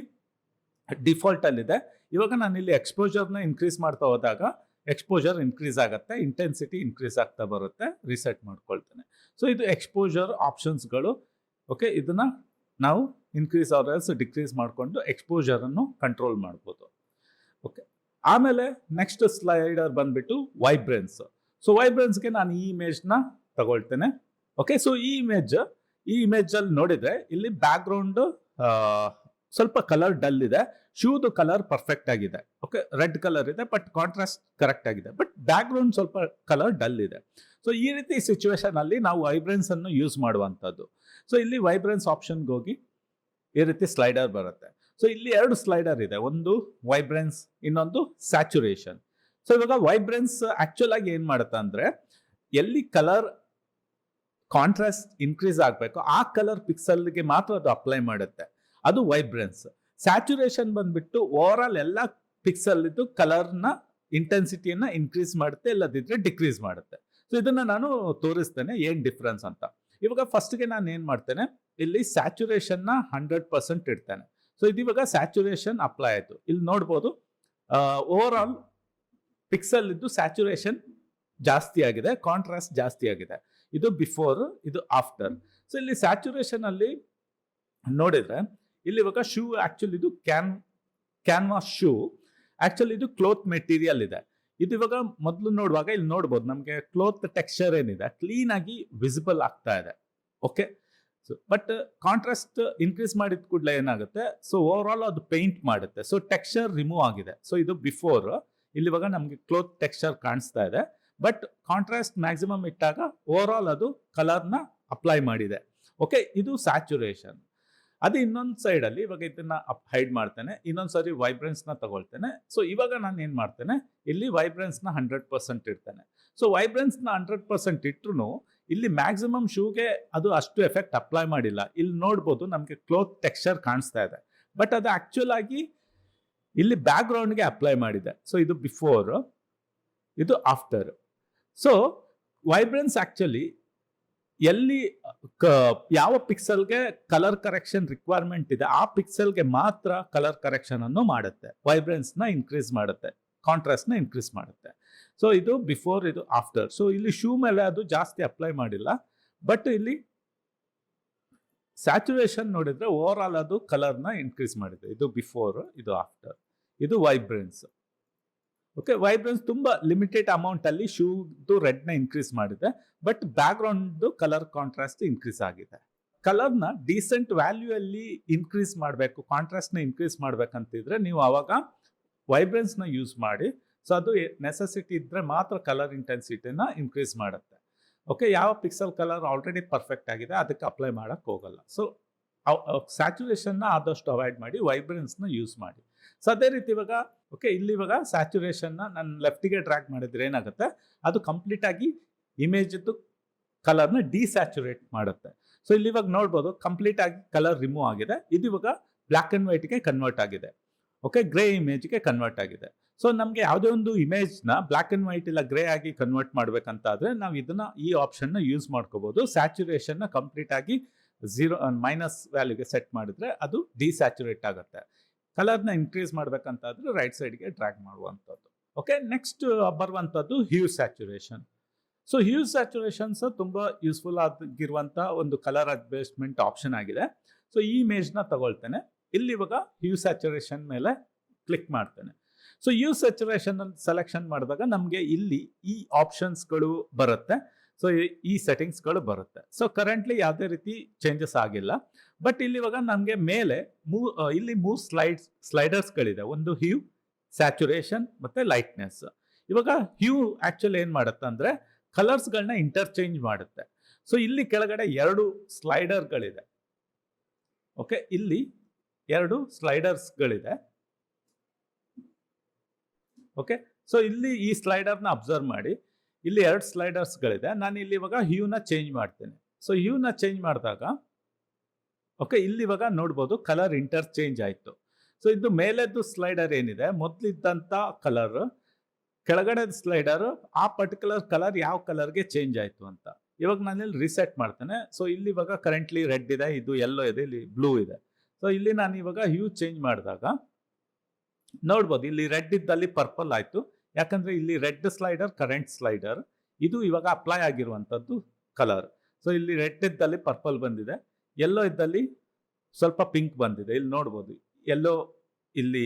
ಡಿಫಾಲ್ಟ್ ಅಲ್ಲಿದೆ. ಇವಾಗ ನಾನು ಇಲ್ಲಿ ಎಕ್ಸ್ಪೋಜರ್ನ ಇನ್ಕ್ರೀಸ್ ಮಾಡ್ತಾ ಹೋದಾಗ ಎಕ್ಸ್ಪೋಜರ್ ಇನ್ಕ್ರೀಸ್ ಆಗುತ್ತೆ, ಇಂಟೆನ್ಸಿಟಿ ಇನ್ಕ್ರೀಸ್ ಆಗ್ತಾ ಬರುತ್ತೆ. ರಿಸೆಟ್ ಮಾಡ್ಕೊಳ್ತೇನೆ. ಸೊ ಇದು ಎಕ್ಸ್ಪೋಜರ್ ಆಪ್ಷನ್ಸ್ಗಳು. ಓಕೆ, ಇದನ್ನ ನಾವು ಇನ್ಕ್ರೀಸ್ ಆರ್ ಎಲ್ಸ್ ಡಿಕ್ರೀಸ್ ಮಾಡಿಕೊಂಡು ಎಕ್ಸ್ಪೋಜರ್ ಅನ್ನು ಕಂಟ್ರೋಲ್ ಮಾಡ್ಬೋದು. ಓಕೆ, ಆಮೇಲೆ ನೆಕ್ಸ್ಟ್ ಸ್ಲೈಡರ್ ಬಂದ್ಬಿಟ್ಟು ವೈಬ್ರೆನ್ಸ್. ಸೊ ವೈಬ್ರೆನ್ಸ್ಗೆ ನಾನು ಈ ಇಮೇಜ್ನ ತಗೊಳ್ತೇನೆ. ಓಕೆ, ಸೊ ಈ ಇಮೇಜ್ ಅಲ್ಲಿ ನೋಡಿದ್ರೆ ಇಲ್ಲಿ ಬ್ಯಾಕ್ ಗ್ರೌಂಡ್ ಸ್ವಲ್ಪ ಕಲರ್ ಡಲ್ ಇದೆ, ಶೂದು ಕಲರ್ ಪರ್ಫೆಕ್ಟ್ ಆಗಿದೆ. ಓಕೆ, ರೆಡ್ ಕಲರ್ ಇದೆ ಬಟ್ ಕಾಂಟ್ರಾಸ್ಟ್ ಕರೆಕ್ಟ್ ಆಗಿದೆ, ಬಟ್ ಬ್ಯಾಕ್ ಗ್ರೌಂಡ್ ಸ್ವಲ್ಪ ಕಲರ್ ಡಲ್ ಇದೆ. ಸೊ ಈ ರೀತಿ ಸಿಚುವೇಶನ್ ಅಲ್ಲಿ ನಾವು ವೈಬ್ರೆನ್ಸ್ ಅನ್ನು ಯೂಸ್ ಮಾಡುವಂಥದ್ದು. ಸೊ ಇಲ್ಲಿ ವೈಬ್ರೆನ್ಸ್ ಆಪ್ಷನ್ಗೆ ಹೋಗಿ ಈ ರೀತಿ ಸ್ಲೈಡರ್ ಬರುತ್ತೆ. ಸೊ ಇಲ್ಲಿ 2 ಸ್ಲೈಡರ್ ಇದೆ, ಒಂದು ವೈಬ್ರೆನ್ಸ್, ಇನ್ನೊಂದು ಸ್ಯಾಚುರೇಷನ್. ಸೊ ಇವಾಗ ವೈಬ್ರೆನ್ಸ್ ಆಕ್ಚುಲ್ ಆಗಿ ಏನ್ ಮಾಡುತ್ತೆ ಅಂದ್ರೆ ಎಲ್ಲಿ ಕಲರ್ ಕಾಂಟ್ರಾಸ್ಟ್ ಇನ್ಕ್ರೀಸ್ ಆಗಬೇಕು ಆ ಕಲರ್ ಪಿಕ್ಸೆಲ್ಗೆ ಮಾತ್ರ ಅದು ಅಪ್ಲೈ ಮಾಡುತ್ತೆ, ಅದು ವೈಬ್ರೆನ್ಸ್. ಸ್ಯಾಚುರೇಷನ್ ಬಂದ್ಬಿಟ್ಟು ಓವರ್ ಆಲ್ ಎಲ್ಲ ಪಿಕ್ಸೆಲ್ ಇದ್ದು ಕಲರ್ನ ಇಂಟೆನ್ಸಿಟಿಯನ್ನ ಇನ್ಕ್ರೀಸ್ ಮಾಡುತ್ತೆ, ಇಲ್ಲದಿದ್ರೆ ಡಿಕ್ರೀಸ್ ಮಾಡುತ್ತೆ. ಸೊ ಇದನ್ನ ನಾನು ತೋರಿಸ್ತೇನೆ ಏನ್ ಡಿಫ್ರೆನ್ಸ್ ಅಂತ. ಇವಾಗ ಫಸ್ಟ್ಗೆ ನಾನು ಏನ್ ಮಾಡ್ತೇನೆ, ಇಲ್ಲಿ ಸ್ಯಾಚುರೇಷನ್ನ 100% ಇಡ್ತೇನೆ. ಸೊ ಇದಿವಾಗ ಸ್ಯಾಚುರೇಷನ್ ಅಪ್ಲೈ ಆಯ್ತು. ಇಲ್ಲಿ ನೋಡ್ಬೋದು ಓವರ್ ಆಲ್ ಪಿಕ್ಸೆಲ್ ಇದ್ದು ಸ್ಯಾಚುರೇಷನ್ ಜಾಸ್ತಿ ಆಗಿದೆ, ಕಾಂಟ್ರಾಸ್ಟ್ ಜಾಸ್ತಿ ಆಗಿದೆ. ಇದು ಬಿಫೋರ್, ಇದು ಆಫ್ಟರ್. ಸೊ ಇಲ್ಲಿ ಸ್ಯಾಚುರೇಷನ್ ಅಲ್ಲಿ ನೋಡಿದ್ರೆ ಇಲ್ಲಿ ಇವಾಗ ಶೂ ಆಕ್ಚುಲಿ ಇದು ಕ್ಯಾನ್ವಾಸ್ ಶೂ, ಆಕ್ಚುಲಿ ಇದು ಕ್ಲೋತ್ ಮೆಟೀರಿಯಲ್ ಇದೆ. ಇದು ಇವಾಗ ಮೊದಲು ನೋಡುವಾಗ ಇಲ್ಲಿ ನೋಡ್ಬೋದು ನಮಗೆ ಕ್ಲೋತ್ ಟೆಕ್ಸ್ಚರ್ ಏನಿದೆ ಕ್ಲೀನ್ ಆಗಿ ವಿಸಿಬಲ್ ಆಗ್ತಾ ಇದೆ. Okay, so but contrast increase ಮಾಡಿದ ಕೂಡಲೇ ಏನಾಗುತ್ತೆ, ಸೊ ಓವರ್ ಆಲ್ ಅದು ಪೇಂಟ್ ಮಾಡುತ್ತೆ. ಸೊ ಟೆಕ್ಸ್ಚರ್ ರಿಮೂವ್ ಆಗಿದೆ. ಸೊ ಇದು ಬಿಫೋರ್, ಇಲ್ಲಿ ಇವಾಗ ನಮಗೆ ಕ್ಲೋತ್ ಟೆಕ್ಸ್ಚರ್ ಕಾಣಿಸ್ತಾ ಇದೆ, ಬಟ್ ಕಾಂಟ್ರಾಸ್ಟ್ ಮ್ಯಾಕ್ಸಿಮಮ್ ಇಟ್ಟಾಗ ಓವರ್ ಆಲ್ ಅದು ಕಲರ್ನ ಅಪ್ಲೈ ಮಾಡಿದೆ. ಓಕೆ, ಇದು ಸ್ಯಾಚುರೇಷನ್. ಅದು ಇನ್ನೊಂದು ಸೈಡ್ ಅಲ್ಲಿ ಇವಾಗ ಇದನ್ನ ಹೈಡ್ ಮಾಡ್ತೇನೆ, ಇನ್ನೊಂದು ಸಾರಿ ವೈಬ್ರೆನ್ಸ್ ನ ತಗೊಳ್ತೇನೆ. ಸೊ ಇವಾಗ ನಾನು ಏನ್ ಮಾಡ್ತೇನೆ, ಇಲ್ಲಿ ವೈಬ್ರೆನ್ಸ್ ನ 100% ಇಡ್ತೇನೆ. ಸೊ ವೈಬ್ರೆನ್ಸ್ ನ 100% ಇಟ್ರು ಇಲ್ಲಿ ಮ್ಯಾಕ್ಸಿಮಮ್ ಶೂಗೆ ಅದು ಅಷ್ಟು ಎಫೆಕ್ಟ್ ಅಪ್ಲೈ ಮಾಡಿಲ್ಲ. ಇಲ್ಲಿ ನೋಡ್ಬೋದು ನಮಗೆ ಕ್ಲೋತ್ ಟೆಕ್ಸ್ಚರ್ ಕಾಣಿಸ್ತಾ ಇದೆ, ಬಟ್ ಅದು ಆಕ್ಚುಲ್ ಆಗಿ ಇಲ್ಲಿ ಬ್ಯಾಕ್ ಗ್ರೌಂಡ್ಗೆ ಅಪ್ಲೈ ಮಾಡಿದೆ. ಸೊ ಇದು ಬಿಫೋರ್, ಇದು ಆಫ್ಟರ್. ಸೊ ವೈಬ್ರೆನ್ಸ್ ಆಕ್ಚುಲಿ ಎಲ್ಲಿ ಯಾವ ಪಿಕ್ಸೆಲ್ಗೆ ಕಲರ್ ಕರೆಕ್ಷನ್ ರಿಕ್ವೈರ್ಮೆಂಟ್ ಇದೆ ಆ ಪಿಕ್ಸೆಲ್ಗೆ ಮಾತ್ರ ಕಲರ್ ಕರೆಕ್ಷನ್ ಅನ್ನು ಮಾಡುತ್ತೆ, ವೈಬ್ರೆನ್ಸ್ ನ ಇನ್ಕ್ರೀಸ್ ಮಾಡುತ್ತೆ, ಕಾಂಟ್ರಾಸ್ಟ್ ನ ಇನ್ಕ್ರೀಸ್ ಮಾಡುತ್ತೆ. ಸೊ ಇದು ಬಿಫೋರ್, ಇದು ಆಫ್ಟರ್. ಸೊ ಇಲ್ಲಿ ಶೂ ಮೇಲೆ ಅದು ಜಾಸ್ತಿ ಅಪ್ಲೈ ಮಾಡಿಲ್ಲ, ಬಟ್ ಇಲ್ಲಿ ಸ್ಯಾಚುರೇಷನ್ ನೋಡಿದ್ರೆ ಓವರ್ ಆಲ್ ಅದು ಕಲರ್ನ ಇನ್ಕ್ರೀಸ್ ಮಾಡಿದೆ. ಇದು ಬಿಫೋರ್, ಇದು ಆಫ್ಟರ್, ಇದು ವೈಬ್ರೆನ್ಸ್. ಓಕೆ, ವೈಬ್ರೆನ್ಸ್ ತುಂಬಾ ಲಿಮಿಟೆಡ್ ಅಮೌಂಟ್ ಅಲ್ಲಿ ಶೂದು ರೆಡ್ ನ ಇನ್ಕ್ರೀಸ್ ಮಾಡಿದೆ, but back ground colour contrast increase ಆಗಿದೆ. ಕಲರ್ನ ಡೀಸೆಂಟ್ ವ್ಯಾಲ್ಯೂ ಅಲ್ಲಿ ಇನ್ಕ್ರೀಸ್ ಮಾಡಬೇಕು, ಕಾಂಟ್ರಾಸ್ಟ್ ನ ಇನ್ಕ್ರೀಸ್ ಮಾಡ್ಬೇಕಂತಿದ್ರೆ ನೀವು ಅವಾಗ ವೈಬ್ರೆನ್ಸ್ ನ ಯೂಸ್ ಮಾಡಿ. ಸೊ ಅದು ನೆಸೆಸಿಟಿ ಇದ್ರೆ ಮಾತ್ರ ಕಲರ್ ಇಂಟೆನ್ಸಿಟಿನ ಇನ್ಕ್ರೀಸ್ ಮಾಡುತ್ತೆ. ಓಕೆ, ಯಾವ ಪಿಕ್ಸೆಲ್ ಕಲರ್ ಆಲ್ರೆಡಿ ಪರ್ಫೆಕ್ಟ್ ಆಗಿದೆ ಅದಕ್ಕೆ ಅಪ್ಲೈ ಮಾಡಕ್ ಹೋಗಲ್ಲ. ಸೊ ಸ್ಯಾಚುರೇಷನ್ನ ಆದಷ್ಟು ಅವಾಯ್ಡ್ ಮಾಡಿ, ವೈಬ್ರೆನ್ಸ್ನ ಯೂಸ್ ಮಾಡಿ. ಸೊ ಅದೇ ರೀತಿ ಇವಾಗ ಓಕೆ, ಇಲ್ಲಿ ಇವಾಗ ಸ್ಯಾಚುರೇಷನ್ನ ನಾನು ಲೆಫ್ಟಿಗೆ ಡ್ರ್ಯಾಗ್ ಮಾಡಿದ್ರೆ ಏನಾಗುತ್ತೆ, ಅದು ಕಂಪ್ಲೀಟ್ ಆಗಿ ಇಮೇಜ್ದು ಕಲರ್ನ ಡಿಸ್ಯಾಚುರೇಟ್ ಮಾಡುತ್ತೆ. ಸೊ ಇಲ್ಲಿ ಇವಾಗ ನೋಡ್ಬೋದು ಕಂಪ್ಲೀಟ್ ಆಗಿ ಕಲರ್ ರಿಮೂವ್ ಆಗಿದೆ. ಇದು ಇವಾಗ ಬ್ಲ್ಯಾಕ್ ಅಂಡ್ ವೈಟ್ಗೆ ಕನ್ವರ್ಟ್ ಆಗಿದೆ. ಓಕೆ, ಗ್ರೇ ಇಮೇಜ್ಗೆ ಕನ್ವರ್ಟ್ ಆಗಿದೆ. ಸೊ ನಮಗೆ ಯಾವುದೇ ಒಂದು ಇಮೇಜ್ನ ಬ್ಲ್ಯಾಕ್ ಅಂಡ್ ವೈಟ್ ಇಲ್ಲ ಗ್ರೇ ಆಗಿ ಕನ್ವರ್ಟ್ ಮಾಡ್ಬೇಕಂತ ಆದ್ರೆ ನಾವು ಇದನ್ನ ಈ ಆಪ್ಷನ್ನ ಯೂಸ್ ಮಾಡ್ಕೋಬಹುದು. ಸ್ಯಾಚುರೇಷನ್ನ ಕಂಪ್ಲೀಟ್ ಆಗಿ ಮೈನಸ್ ವ್ಯಾಲ್ಯೂಗೆ ಸೆಟ್ ಮಾಡಿದ್ರೆ ಅದು ಡಿಸ್ಯಾಚುರೇಟ್ ಆಗುತ್ತೆ. ಕಲರ್ನ ಇನ್ಕ್ರೀಸ್ ಮಾಡ್ಬೇಕಂತಾದ್ರೆ ರೈಟ್ ಸೈಡ್ಗೆ ಡ್ರ್ಯಾಗ್ ಮಾಡುವಂಥದ್ದು. ಓಕೆ, ನೆಕ್ಸ್ಟ್ ಬರುವಂಥದ್ದು ಹ್ಯೂ ಸ್ಯಾಚುರೇಷನ್. ಸೊ ಹ್ಯೂ ಸ್ಯಾಚುರೇಷನ್ಸ್ ತುಂಬಾ ಯೂಸ್ಫುಲ್ ಆಗಿರುವಂಥ ಒಂದು ಕಲರ್ ಅಡ್ಜಸ್ಟ್ಮೆಂಟ್ ಆಪ್ಷನ್ ಆಗಿದೆ. ಸೊ ಈ ಇಮೇಜ್ನ ತಗೊಳ್ತೇನೆ, ಇಲ್ಲಿ ಇವಾಗ ಹ್ಯೂ ಸ್ಯಾಚುರೇಷನ್ ಮೇಲೆ ಕ್ಲಿಕ್ ಮಾಡ್ತೇನೆ. ಸೊ ಹ್ಯೂ ಸ್ಯಾಚುರೇಷನ್ ಸೆಲೆಕ್ಷನ್ ಮಾಡಿದಾಗ ನಮಗೆ ಇಲ್ಲಿ ಈ ಆಪ್ಷನ್ಸ್ಗಳು ಬರುತ್ತೆ. ಸೊ ಈ ಸೆಟ್ಟಿಂಗ್ಸ್ಗಳು ಬರುತ್ತೆ. ಸೊ ಕರೆಂಟ್ಲಿ ಯಾವುದೇ ರೀತಿ ಚೇಂಜಸ್ ಆಗಿಲ್ಲ. ಬಟ್ ಇಲ್ಲಿ ಇವಾಗ ನಮಗೆ ಮೇಲೆ ಇಲ್ಲಿ ಸ್ಲೈಡರ್ಸ್ಗಳಿದೆ. ಒಂದು ಹ್ಯೂ, ಸ್ಯಾಚುರೇಷನ್ ಮತ್ತೆ ಲೈಟ್ನೆಸ್. ಇವಾಗ ಹ್ಯೂ ಆಕ್ಚುಲಿ ಏನ್ ಮಾಡುತ್ತೆ ಅಂದ್ರೆ ಕಲರ್ಸ್ಗಳನ್ನ ಇಂಟರ್ಚೇಂಜ್ ಮಾಡುತ್ತೆ. ಸೊ ಇಲ್ಲಿ ಕೆಳಗಡೆ 2 ಸ್ಲೈಡರ್ಗಳಿದೆ. ಓಕೆ, ಇಲ್ಲಿ 2 ಸ್ಲೈಡರ್ಸ್ಗಳಿದೆ. ಓಕೆ, ಸೊ ಇಲ್ಲಿ ಈ ಸ್ಲೈಡರ್ನ ಅಬ್ಸರ್ವ್ ಮಾಡಿ, ಇಲ್ಲಿ 2 ಸ್ಲೈಡರ್ಸ್ಗಳಿದೆ. ನಾನು ಇಲ್ಲಿ ಇವಾಗ ಹ್ಯೂನ ಚೇಂಜ್ ಮಾಡ್ತೇನೆ. ಸೊ ಹ್ಯೂನ ಚೇಂಜ್ ಮಾಡಿದಾಗ ಓಕೆ, ಇಲ್ಲಿ ಇವಾಗ ನೋಡ್ಬೋದು ಕಲರ್ ಇಂಟರ್ಚೇಂಜ್ ಆಯಿತು. ಸೊ ಇದು ಮೇಲೆದ್ದು ಸ್ಲೈಡರ್ ಏನಿದೆ, ಮೊದಲಿದ್ದಂಥ ಕಲರ್, ಕೆಳಗಡೆ ಸ್ಲೈಡರ್ ಆ ಪರ್ಟಿಕ್ಯುಲರ್ ಕಲರ್ ಯಾವ ಕಲರ್ಗೆ ಚೇಂಜ್ ಆಯಿತು ಅಂತ. ಇವಾಗ ನಾನು ಇಲ್ಲಿ ರಿಸೆಟ್ ಮಾಡ್ತೇನೆ. ಸೊ ಇಲ್ಲಿ ಇವಾಗ ಕರೆಂಟ್ಲಿ ರೆಡ್ ಇದೆ, ಇದು ಯೆಲ್ಲೋ ಇದೆ, ಇಲ್ಲಿ ಬ್ಲೂ ಇದೆ. ಸೊ ಇಲ್ಲಿ ನಾನು ಇವಾಗ ಹ್ಯೂ ಚೇಂಜ್ ಮಾಡಿದಾಗ ನೋಡ್ಬೋದು ಇಲ್ಲಿ ರೆಡ್ ಇದ್ದಲ್ಲಿ ಪರ್ಪಲ್ ಆಯಿತು. ಯಾಕಂದ್ರೆ ಇಲ್ಲಿ ರೆಡ್ ಸ್ಲೈಡರ್ ಕರೆಂಟ್ ಸ್ಲೈಡರ್, ಇದು ಇವಾಗ ಅಪ್ಲೈ ಆಗಿರುವಂಥದ್ದು ಕಲರ್. ಸೊ ಇಲ್ಲಿ ರೆಡ್ ಇದ್ದಲ್ಲಿ ಪರ್ಪಲ್ ಬಂದಿದೆ, ಯೆಲ್ಲೋ ಇದ್ದಲ್ಲಿ ಸ್ವಲ್ಪ ಪಿಂಕ್ ಬಂದಿದೆ. ಇಲ್ಲಿ ನೋಡ್ಬೋದು ಯೆಲ್ಲೋ, ಇಲ್ಲಿ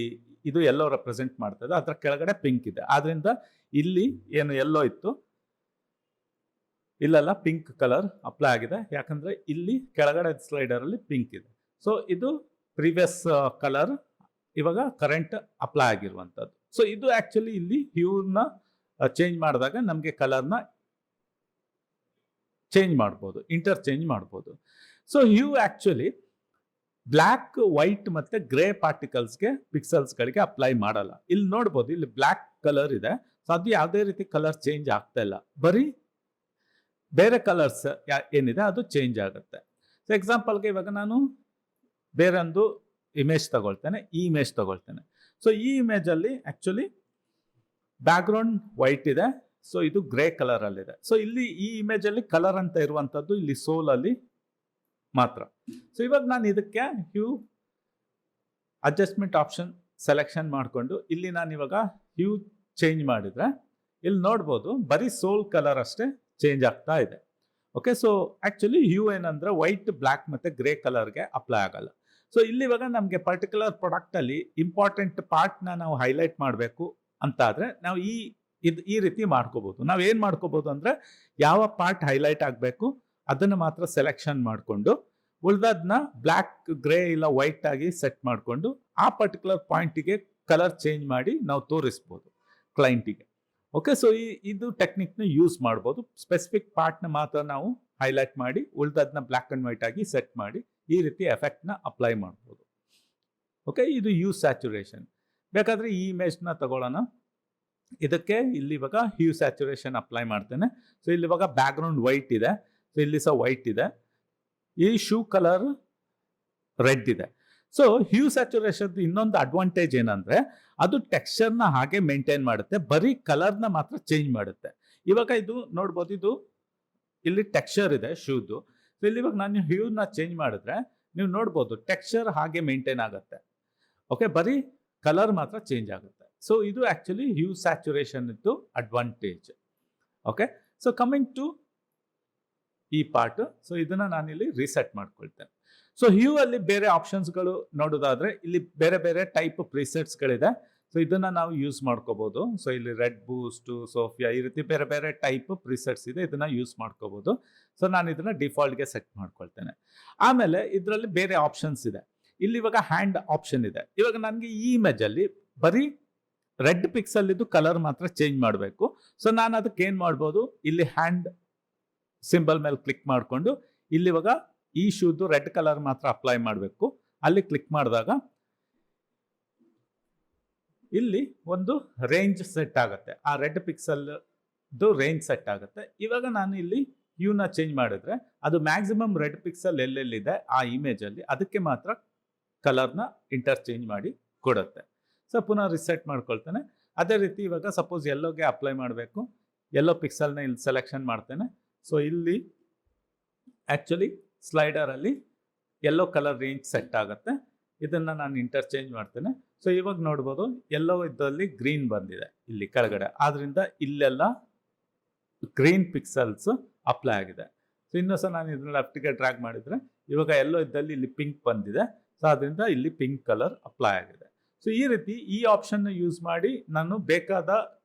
ಇದು ಯೆಲ್ಲೋ ರೆಪ್ರೆಸೆಂಟ್ ಮಾಡ್ತದೆ, ಅದರ ಕೆಳಗಡೆ ಪಿಂಕ್ ಇದೆ. ಆದ್ರಿಂದ ಇಲ್ಲಿ ಏನು ಯೆಲ್ಲೋ ಇತ್ತು, ಇಲ್ಲೆಲ್ಲ ಪಿಂಕ್ ಕಲರ್ ಅಪ್ಲೈ ಆಗಿದೆ. ಯಾಕಂದ್ರೆ ಇಲ್ಲಿ ಕೆಳಗಡೆ ಸ್ಲೈಡರ್ ಅಲ್ಲಿ ಪಿಂಕ್ ಇದೆ. ಸೊ ಇದು ಪ್ರೀವಿಯಸ್ ಕಲರ್, ಇವಾಗ ಕರೆಂಟ್ ಅಪ್ಲೈ ಆಗಿರುವಂಥದ್ದು. ಸೊ ಇದು ಆಕ್ಚುಲಿ ಇಲ್ಲಿ ಹ್ಯೂನ ಚೇಂಜ್ ಮಾಡಿದಾಗ ನಮಗೆ ಕಲರ್ನ ಚೇಂಜ್ ಮಾಡ್ಬೋದು, ಇಂಟರ್ಚೇಂಜ್ ಮಾಡ್ಬೋದು. So hue actually black, white ಮತ್ತೆ ಗ್ರೇ ಪಾರ್ಟಿಕಲ್ಸ್ಗೆ, ಪಿಕ್ಸಲ್ಸ್ಗಳಿಗೆ ಅಪ್ಲೈ ಮಾಡಲ್ಲ. ಇಲ್ಲಿ ನೋಡ್ಬೋದು ಇಲ್ಲಿ ಬ್ಲ್ಯಾಕ್ ಕಲರ್ ಇದೆ. ಸೊ ಅದು ಯಾವುದೇ ರೀತಿ ಕಲರ್ ಚೇಂಜ್ ಆಗ್ತಾ ಇಲ್ಲ, ಬರೀ ಬೇರೆ ಕಲರ್ಸ್ ಏನಿದೆ ಅದು ಚೇಂಜ್ ಆಗುತ್ತೆ. ಸೊ ಎಕ್ಸಾಂಪಲ್ಗೆ ಇವಾಗ ನಾನು ಬೇರೆ ಒಂದು ಇಮೇಜ್ ತಗೊಳ್ತೇನೆ, ಈ ಇಮೇಜ್ ತಗೊಳ್ತೇನೆ. ಸೊ ಈ ಇಮೇಜ್ ಅಲ್ಲಿ ಆಕ್ಚುಲಿ ಬ್ಯಾಕ್ಗ್ರೌಂಡ್ ವೈಟ್ ಇದೆ, ಸೊ ಇದು ಗ್ರೇ ಕಲರ್ ಅಲ್ಲಿ ಇದೆ. ಸೊ ಇಲ್ಲಿ ಈ ಇಮೇಜ್ ಅಲ್ಲಿ ಕಲರ್ ಅಂತ ಇರುವಂತದ್ದು ಇಲ್ಲಿ ಸೋಲ್ ಅಲ್ಲಿ ಮಾತ್ರ. ಸೊ ಇವಾಗ ನಾನು ಇದಕ್ಕೆ ಹ್ಯೂ ಅಡ್ಜಸ್ಟ್ಮೆಂಟ್ ಆಪ್ಷನ್ ಸೆಲೆಕ್ಷನ್ ಮಾಡಿಕೊಂಡು ಇಲ್ಲಿ ನಾನು ಇವಾಗ ಹ್ಯೂ ಚೇಂಜ್ ಮಾಡಿದ್ರೆ ಇಲ್ಲಿ ನೋಡ್ಬೋದು ಬರೀ ಸೋಲ್ ಕಲರ್ ಅಷ್ಟೇ ಚೇಂಜ್ ಆಗ್ತಾ ಇದೆ. ಓಕೆ, ಸೊ ಆಕ್ಚುಲಿ ಹ್ಯೂ ಏನಂದ್ರೆ ವೈಟ್, ಬ್ಲ್ಯಾಕ್ ಮತ್ತೆ ಗ್ರೇ ಕಲರ್ಗೆ ಅಪ್ಲೈ ಆಗಲ್ಲ. ಸೊ ಇಲ್ಲಿ ಇವಾಗ ನಮಗೆ ಪರ್ಟಿಕ್ಯುಲರ್ ಪ್ರಾಡಕ್ಟ್ ಅಲ್ಲಿ ಇಂಪಾರ್ಟೆಂಟ್ ಪಾರ್ಟ್ನ ನಾವು ಹೈಲೈಟ್ ಮಾಡಬೇಕು ಅಂತ ಆದ್ರೆ ನಾವು ಈ ರೀತಿ ಮಾಡ್ಕೋಬಹುದು. ನಾವು ಏನ್ ಮಾಡ್ಕೋಬಹುದು ಅಂದ್ರೆ ಯಾವ ಪಾರ್ಟ್ ಹೈಲೈಟ್ ಆಗಬೇಕು ಅದನ್ನು ಮಾತ್ರ ಸೆಲೆಕ್ಷನ್ ಮಾಡಿಕೊಂಡು ಉಳ್ದದ್ನ ಬ್ಲ್ಯಾಕ್, ಗ್ರೇ ಇಲ್ಲ ವೈಟ್ ಆಗಿ ಸೆಟ್ ಮಾಡಿಕೊಂಡು ಆ ಪರ್ಟಿಕ್ಯುಲರ್ ಪಾಯಿಂಟಿಗೆ ಕಲರ್ ಚೇಂಜ್ ಮಾಡಿ ನಾವು ತೋರಿಸ್ಬೋದು ಕ್ಲೈಂಟಿಗೆ. ಓಕೆ, ಸೊ ಇದು ಟೆಕ್ನಿಕ್ನ ಯೂಸ್ ಮಾಡ್ಬೋದು. ಸ್ಪೆಸಿಫಿಕ್ ಪಾರ್ಟ್ನ ಮಾತ್ರ ನಾವು ಹೈಲೈಟ್ ಮಾಡಿ ಉಳ್ದದ್ನ ಬ್ಲ್ಯಾಕ್ ಅಂಡ್ ವೈಟ್ ಆಗಿ ಸೆಟ್ ಮಾಡಿ ಈ ರೀತಿ ಎಫೆಕ್ಟ್ನ ಅಪ್ಲೈ ಮಾಡ್ಬೋದು. ಓಕೆ, ಇದು ಹ್ಯೂ ಸ್ಯಾಚುರೇಷನ್. ಬೇಕಾದ್ರೆ ಈ ಇಮೇಜ್ನ ತಗೊಳ್ಳೋಣ. ಇದಕ್ಕೆ ಇಲ್ಲಿ ಇವಾಗ ಹ್ಯೂ ಸ್ಯಾಚುರೇಷನ್ ಅಪ್ಲೈ ಮಾಡ್ತೇನೆ. ಸೊ ಇಲ್ಲಿ ಇವಾಗ ಬ್ಯಾಕ್ಗ್ರೌಂಡ್ ವೈಟ್ ಇದೆ, ಸೊ ಇಲ್ಲಿ ಸಹ ವೈಟ್ ಇದೆ, ಈ ಶೂ ಕಲರ್ ರೆಡ್ ಇದೆ. ಸೊ ಹ್ಯೂ ಸ್ಯಾಚುರೇಷನ್ ಇನ್ನೊಂದು ಅಡ್ವಾಂಟೇಜ್ ಏನಂದ್ರೆ ಅದು ಟೆಕ್ಸ್ಚರ್ನ ಹಾಗೆ ಮೇಂಟೈನ್ ಮಾಡುತ್ತೆ, ಬರೀ ಕಲರ್ನ ಮಾತ್ರ ಚೇಂಜ್ ಮಾಡುತ್ತೆ. ಇವಾಗ ಇದು ನೋಡ್ಬೋದು, ಇದು ಇಲ್ಲಿ ಟೆಕ್ಸ್ಚರ್ ಇದೆ ಶೂದು. ಸೊ ಇಲ್ಲಿ ಇವಾಗ ನಾನು ಹ್ಯೂನ ಚೇಂಜ್ ಮಾಡಿದ್ರೆ ನೀವು ನೋಡ್ಬೋದು ಟೆಕ್ಸ್ಚರ್ ಹಾಗೆ ಮೇಂಟೈನ್ ಆಗುತ್ತೆ. ಓಕೆ, ಬರೀ ಕಲರ್ ಮಾತ್ರ ಚೇಂಜ್ ಆಗುತ್ತೆ. ಸೊ ಇದು ಆಕ್ಚುಲಿ ಹ್ಯೂ ಸ್ಯಾಚುರೇಷನ್ ಇದ್ದು advantage. Okay, so coming to ಈ ಪಾರ್ಟ್. ಸೊ ಇದನ್ನ ನಾನಿಲ್ಲಿ ರೀಸೆಟ್ ಮಾಡ್ಕೊಳ್ತೇನೆ. ಸೊ ಹ್ಯೂ ಅಲ್ಲಿ ಬೇರೆ ಆಪ್ಷನ್ಸ್ಗಳು ನೋಡೋದಾದ್ರೆ ಇಲ್ಲಿ ಬೇರೆ ಬೇರೆ ಟೈಪ್ ಪ್ರಿಸೆಟ್ಸ್ಗಳಿದೆ. ಸೊ ಇದನ್ನ ನಾವು ಯೂಸ್ ಮಾಡ್ಕೋಬಹುದು. ಸೊ ಇಲ್ಲಿ ರೆಡ್ ಬೂಸ್ಟ್, ಸೋಫಿಯಾ, ಈ ರೀತಿ ಬೇರೆ ಬೇರೆ ಟೈಪ್ ಪ್ರಿಸೆಟ್ಸ್ ಇದೆ, ಇದನ್ನ ಯೂಸ್ ಮಾಡ್ಕೋಬಹುದು. ಸೊ ನಾನು ಇದನ್ನ ಡಿಫಾಲ್ಟ್ಗೆ ಸೆಟ್ ಮಾಡ್ಕೊಳ್ತೇನೆ. ಆಮೇಲೆ ಇದರಲ್ಲಿ ಬೇರೆ ಆಪ್ಷನ್ಸ್ ಇದೆ. ಇಲ್ಲಿ ಇವಾಗ ಹ್ಯಾಂಡ್ ಆಪ್ಷನ್ ಇದೆ. ಇವಾಗ ನನಗೆ ಈ ಇಮೇಜ್ ಅಲ್ಲಿ ಬರೀ ರೆಡ್ ಪಿಕ್ಸಲ್ ಇದ್ದು ಕಲರ್ ಮಾತ್ರ ಚೇಂಜ್ ಮಾಡಬೇಕು. ಸೊ ನಾನು ಅದಕ್ಕೆ ಏನ್ ಮಾಡ್ಬೋದು, ಇಲ್ಲಿ ಹ್ಯಾಂಡ್ ಸಿಂಬಲ್ ಮೇಲೆ ಕ್ಲಿಕ್ ಮಾಡಿಕೊಂಡು ಇಲ್ಲಿ ಇವಾಗ ಈ ಶೂದು ರೆಡ್ ಕಲರ್ ಮಾತ್ರ ಅಪ್ಲೈ ಮಾಡಬೇಕು. ಅಲ್ಲಿ ಕ್ಲಿಕ್ ಮಾಡಿದಾಗ ಇಲ್ಲಿ ಒಂದು ರೇಂಜ್ ಸೆಟ್ ಆಗುತ್ತೆ, ಆ ರೆಡ್ ಪಿಕ್ಸಲ್ ರೇಂಜ್ ಸೆಟ್ ಆಗುತ್ತೆ. ಇವಾಗ ನಾನು ಇಲ್ಲಿ ಹ್ಯೂನ ಚೇಂಜ್ ಮಾಡಿದ್ರೆ ಅದು ಮ್ಯಾಕ್ಸಿಮಮ್ ರೆಡ್ ಪಿಕ್ಸಲ್ ಎಲ್ಲೆಲ್ಲಿದೆ ಆ ಇಮೇಜ್ ಅಲ್ಲಿ ಅದಕ್ಕೆ ಮಾತ್ರ ಕಲರ್ನ ಇಂಟರ್ಚೇಂಜ್ ಮಾಡಿ ಕೊಡುತ್ತೆ. ಸೊ ಪುನಃ ರಿಸೆಟ್ ಮಾಡ್ಕೊಳ್ತೇನೆ. ಅದೇ ರೀತಿ ಇವಾಗ ಸಪೋಸ್ ಯೆಲ್ಲೋಗೆ ಅಪ್ಲೈ ಮಾಡಬೇಕು, ಯೆಲ್ಲೋ ಪಿಕ್ಸಲ್ನ ಇಲ್ಲಿ ಸೆಲೆಕ್ಷನ್ ಮಾಡ್ತೇನೆ. ಸೊ ಇಲ್ಲಿ ಆಕ್ಚುಲಿ ಸ್ಲೈಡರಲ್ಲಿ ಯೆಲ್ಲೋ ಕಲರ್ ರೇಂಜ್ ಸೆಟ್ ಆಗುತ್ತೆ. ಇದನ್ನು ನಾನು ಇಂಟರ್ಚೇಂಜ್ ಮಾಡ್ತೇನೆ. ಸೊ ಇವಾಗ ನೋಡ್ಬೋದು ಯೆಲ್ಲೋ ಇದ್ದಲ್ಲಿ ಗ್ರೀನ್ ಬಂದಿದೆ ಇಲ್ಲಿ ಕೆಳಗಡೆ, ಆದ್ರಿಂದ ಇಲ್ಲೆಲ್ಲ ಗ್ರೀನ್ ಪಿಕ್ಸೆಲ್ಸ್ ಅಪ್ಲೈ ಆಗಿದೆ. ಸೊ ಇನ್ನೂ ಸಹ ನಾನು ಇದನ್ನ ಲೆಫ್ಟ್ಗೆ ಡ್ರ್ಯಾಗ್ ಮಾಡಿದರೆ ಇವಾಗ ಯೆಲ್ಲೋ ಇದ್ದಲ್ಲಿ ಇಲ್ಲಿ ಪಿಂಕ್ ಬಂದಿದೆ. ಸೊ ಅದರಿಂದ ಇಲ್ಲಿ ಪಿಂಕ್ ಕಲರ್ ಅಪ್ಲೈ ಆಗಿದೆ. ಸೊ ಈ ರೀತಿ ಈ ಆಪ್ಷನ್ ಯೂಸ್ ಮಾಡಿ ನಾನು ಬೇಕಾದ